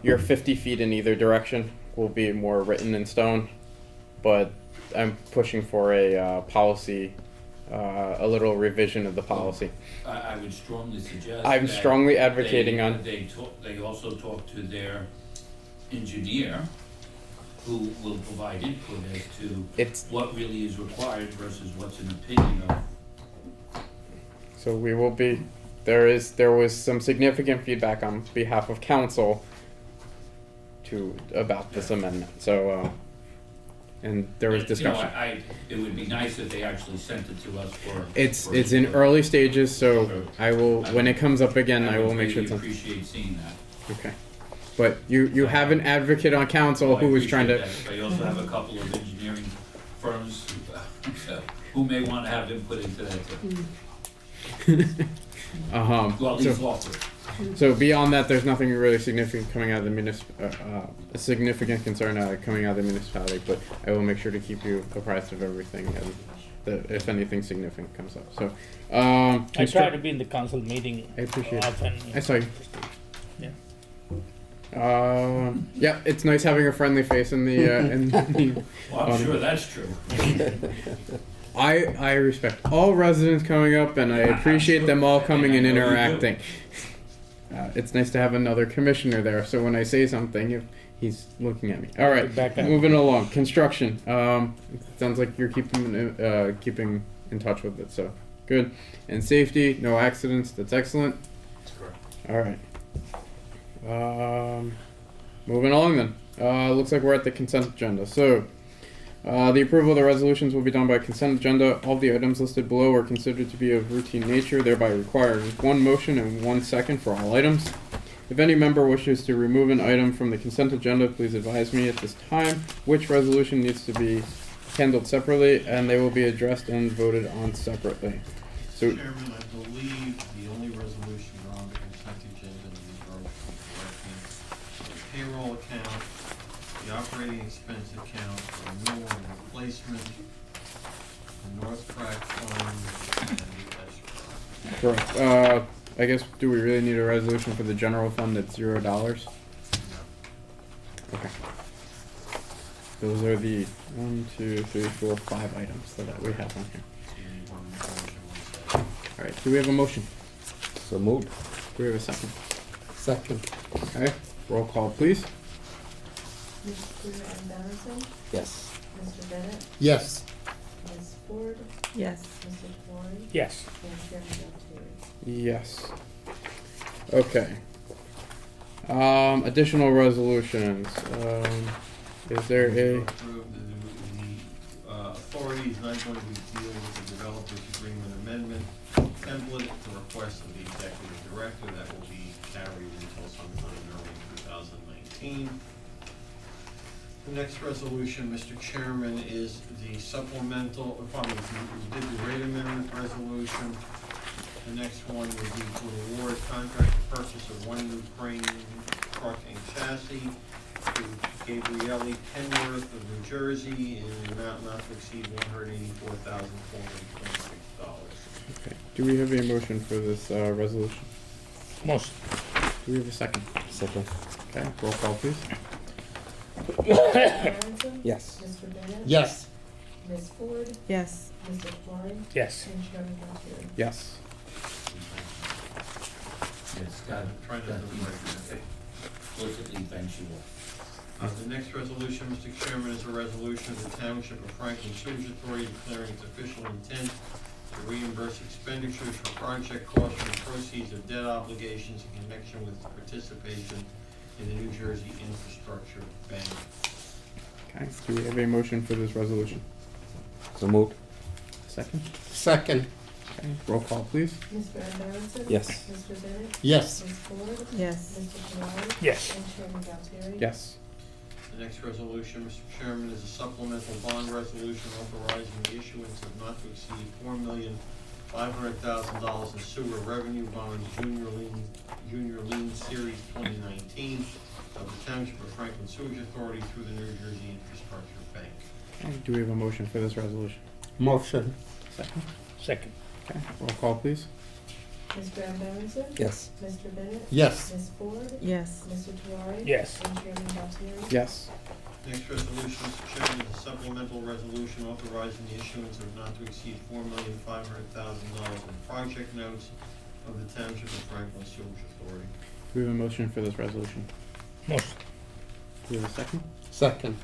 Your 50 feet in either direction will be more written in stone, but I'm pushing for a policy, a little revision of the policy. I would strongly suggest. I'm that strongly advocating they, on. They also talk to their engineer, who will provide input as to what really is required versus what's an opinion of. So we will be. There was some significant feedback on behalf of council about this amendment. So, and there was discussion. It would be nice if they actually sent it to us for. It's in early stages, so I will, when it comes up again, I will make sure I it's. appreciate seeing that. Okay. But you have an advocate on council who is trying to. I also have a couple of engineering firms who may want to have input into that too. Well, at least offer it. So beyond that, there's nothing really significant coming out of the a significant concern coming out of the municipality. But I will make sure to keep you apprised of everything, and if anything significant comes up. So I try to be in the council meeting. I appreciate it. often. I saw you. Yeah. Yeah, it's nice having a friendly face in the Well, I'm sure that's true. I respect all residents coming up, and I appreciate them all coming and interacting. It's nice to have another commissioner there, so when I say something, he's looking at me. All right, Back up. moving along. Construction. It sounds like you're keeping in touch with it, so good. And safety, no accidents. That's excellent. That's correct. All right. Moving along then. Looks like we're at the consent agenda. So, the approval of the resolutions will be done by consent agenda. All the items listed below are considered to be of routine nature, thereby requiring one motion and 1 second for all items. If any member wishes to remove an item from the consent agenda, please advise me at this time which resolution needs to be handled separately, and they will be addressed and voted on separately. So, Chairman, I believe the only resolution on the consent agenda is the payroll account, the operating expense account, the renewal and replacement, the North Track fund, and the escrow. correct. I guess, do we really need a resolution for the general fund at $0? Okay. Those are the 1, 2, 3, 4, 5 items that we have on here. So you need one motion, 1 second. All right. Do we have a motion? So moved. Do we have a second? Second. Okay. Roll call, please. Mr. Anderson, Yes. Mr. Bennett, Yes. Ms. Ford, Yes. Mr. Flory, Yes. and Chairman Altieri. Yes. Okay. Additional resolutions. Is there a? Approve the authority is not going to deal with the developers agreement amendment template at the request of the executive director. That will be carried until sometime early 2019. The next resolution, Mr. Chairman, is the supplemental, pardon me, we did the rate amendment resolution. The next one would be to award contract for purchase of one new crane truck and chassis to Gabrielli Penworth of New Jersey in an amount not to exceed $184,426. Okay. Do we have a motion for this resolution? Most. Do we have a second? Second. Okay, roll call please. Mr. Aronson? Yes. Mr. Bennett? Yes. Ms. Ford? Yes. Mr. Klein? Yes. And Chairman Galtieri? Yes. Yes, God, Trying to do it right. explicitly thanks you all. The next resolution, Mr. Chairman, is a resolution of the Township of Franklin Sewerage Authority declaring its official intent to reimburse expenditures for project costs from the proceeds of debt obligations in connection with participation in the New Jersey Infrastructure Bank. Okay. Do we have a motion for this resolution? So moved. Second. Second. Okay. Roll call please. Mr. Aronson? Yes. Mr. Bennett? Yes. Ms. Ford? Yes. Mr. Klein? Yes. And Chairman Galtieri? Yes. The next resolution, Mr. Chairman, is a supplemental bond resolution authorizing the issuance of not to exceed $4,500,000 in sewer revenue bonds, Junior Lien Series 2019 of the Township of Franklin Sewage Authority through the New Jersey Infrastructure Bank. Okay. Do we have a motion for this resolution? Motion. Second. Second. Okay. Roll call please. Mr. Aronson? Yes. Mr. Bennett? Yes. Ms. Ford? Yes. Mr. Tewari? Yes. And Chairman Galtieri? Yes. Next resolution, Mr. Chairman, is a supplemental resolution authorizing the issuance of not to exceed $4,500,000 in project notes of the Township of Franklin Sewage Authority. Do we have a motion for this resolution? Most. Do we have a second? Second.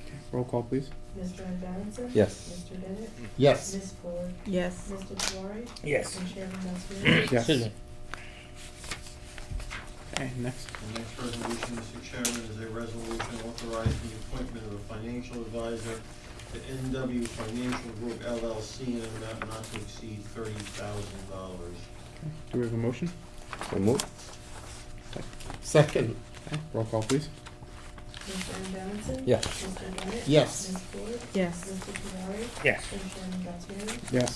Okay. Roll call please. Mr. Aronson? Yes. Mr. Bennett? Yes. Ms. Ford? Yes. Mr. Tewari? Yes. And Chairman Galtieri? Yes. Excuse me. Okay. Next. The next resolution, Mr. Chairman, is a resolution authorizing the appointment of a financial advisor to NW Financial Group LLC in an amount not to exceed $30,000. Okay. Do we have a motion? So moved. Second. Okay. Roll call please. Mr. Aronson? Yes. Mr. Bennett? Yes. Ms. Ford? Yes. Mr. Tewari? Yes. And Chairman Galtieri? Yes.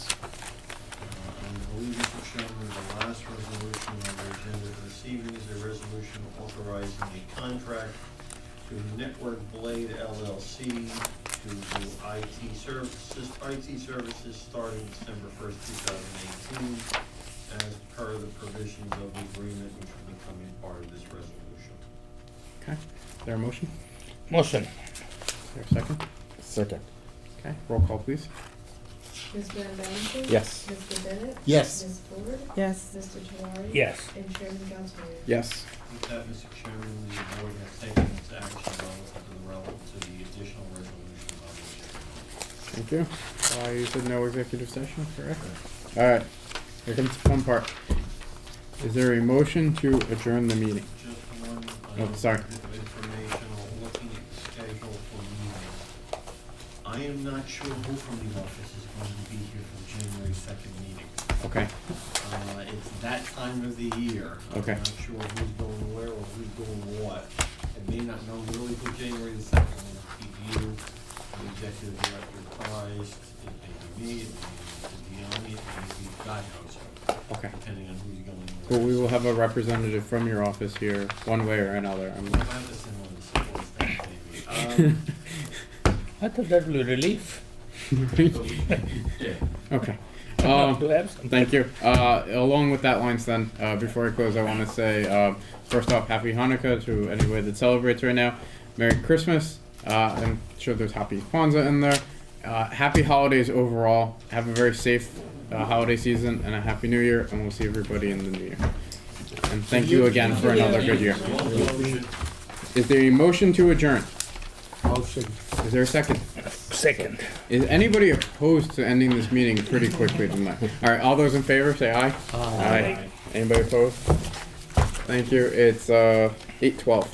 I believe, Mr. Chairman, the last resolution on the agenda this evening is a resolution authorizing a contract to Network Blade LLC to do IT services starting December 1st, 2018, as per the provisions of the agreement which will be becoming part of this resolution. Okay. Is there a motion? Motion. Is there a second? Second. Okay. Roll call please. Mr. Aronson? Yes. Mr. Bennett? Yes. Ms. Ford? Yes. Mr. Tewari? Yes. And Chairman Galtieri? Yes. With that, Mr. Chairman, the board has taken its action relative to the additional resolution on the agenda. Thank you. You said no executive session, correct? All right. Here comes the fun part. Is there a motion to adjourn the meeting? Just one Oh, sorry. bit of information, on looking at the schedule for meetings. I am not sure who from the office is going to be here for the January 2nd meeting. Okay. It's that time of the year. Okay. I'm not sure who's going where or who's doing what. I may not know really till January the 2nd. I'm going to keep you, the executive director, apprised. It may be me, it may be Deani, it may be God knows who, Okay. depending on who's going where. Well, we will have a representative from your office here, one way or another. I have to send one to support staff, maybe. I thought that would be relief. Okay. To have some. Thank you. Along with that lines then, before I close, I want to say, first off, Happy Hanukkah to anybody that celebrates right now. Merry Christmas. I'm sure there's Happy Kwanzaa in there. Happy holidays overall. Have a very safe holiday season and a Happy New Year, and we'll see everybody in the new year. And thank you again for another good year. Is there a motion to adjourn? Motion. Is there a second? Second. Is anybody opposed to ending this meeting pretty quickly tonight? All right, all those in favor, say aye. Aye. Anybody opposed? Thank you. It's 8:12.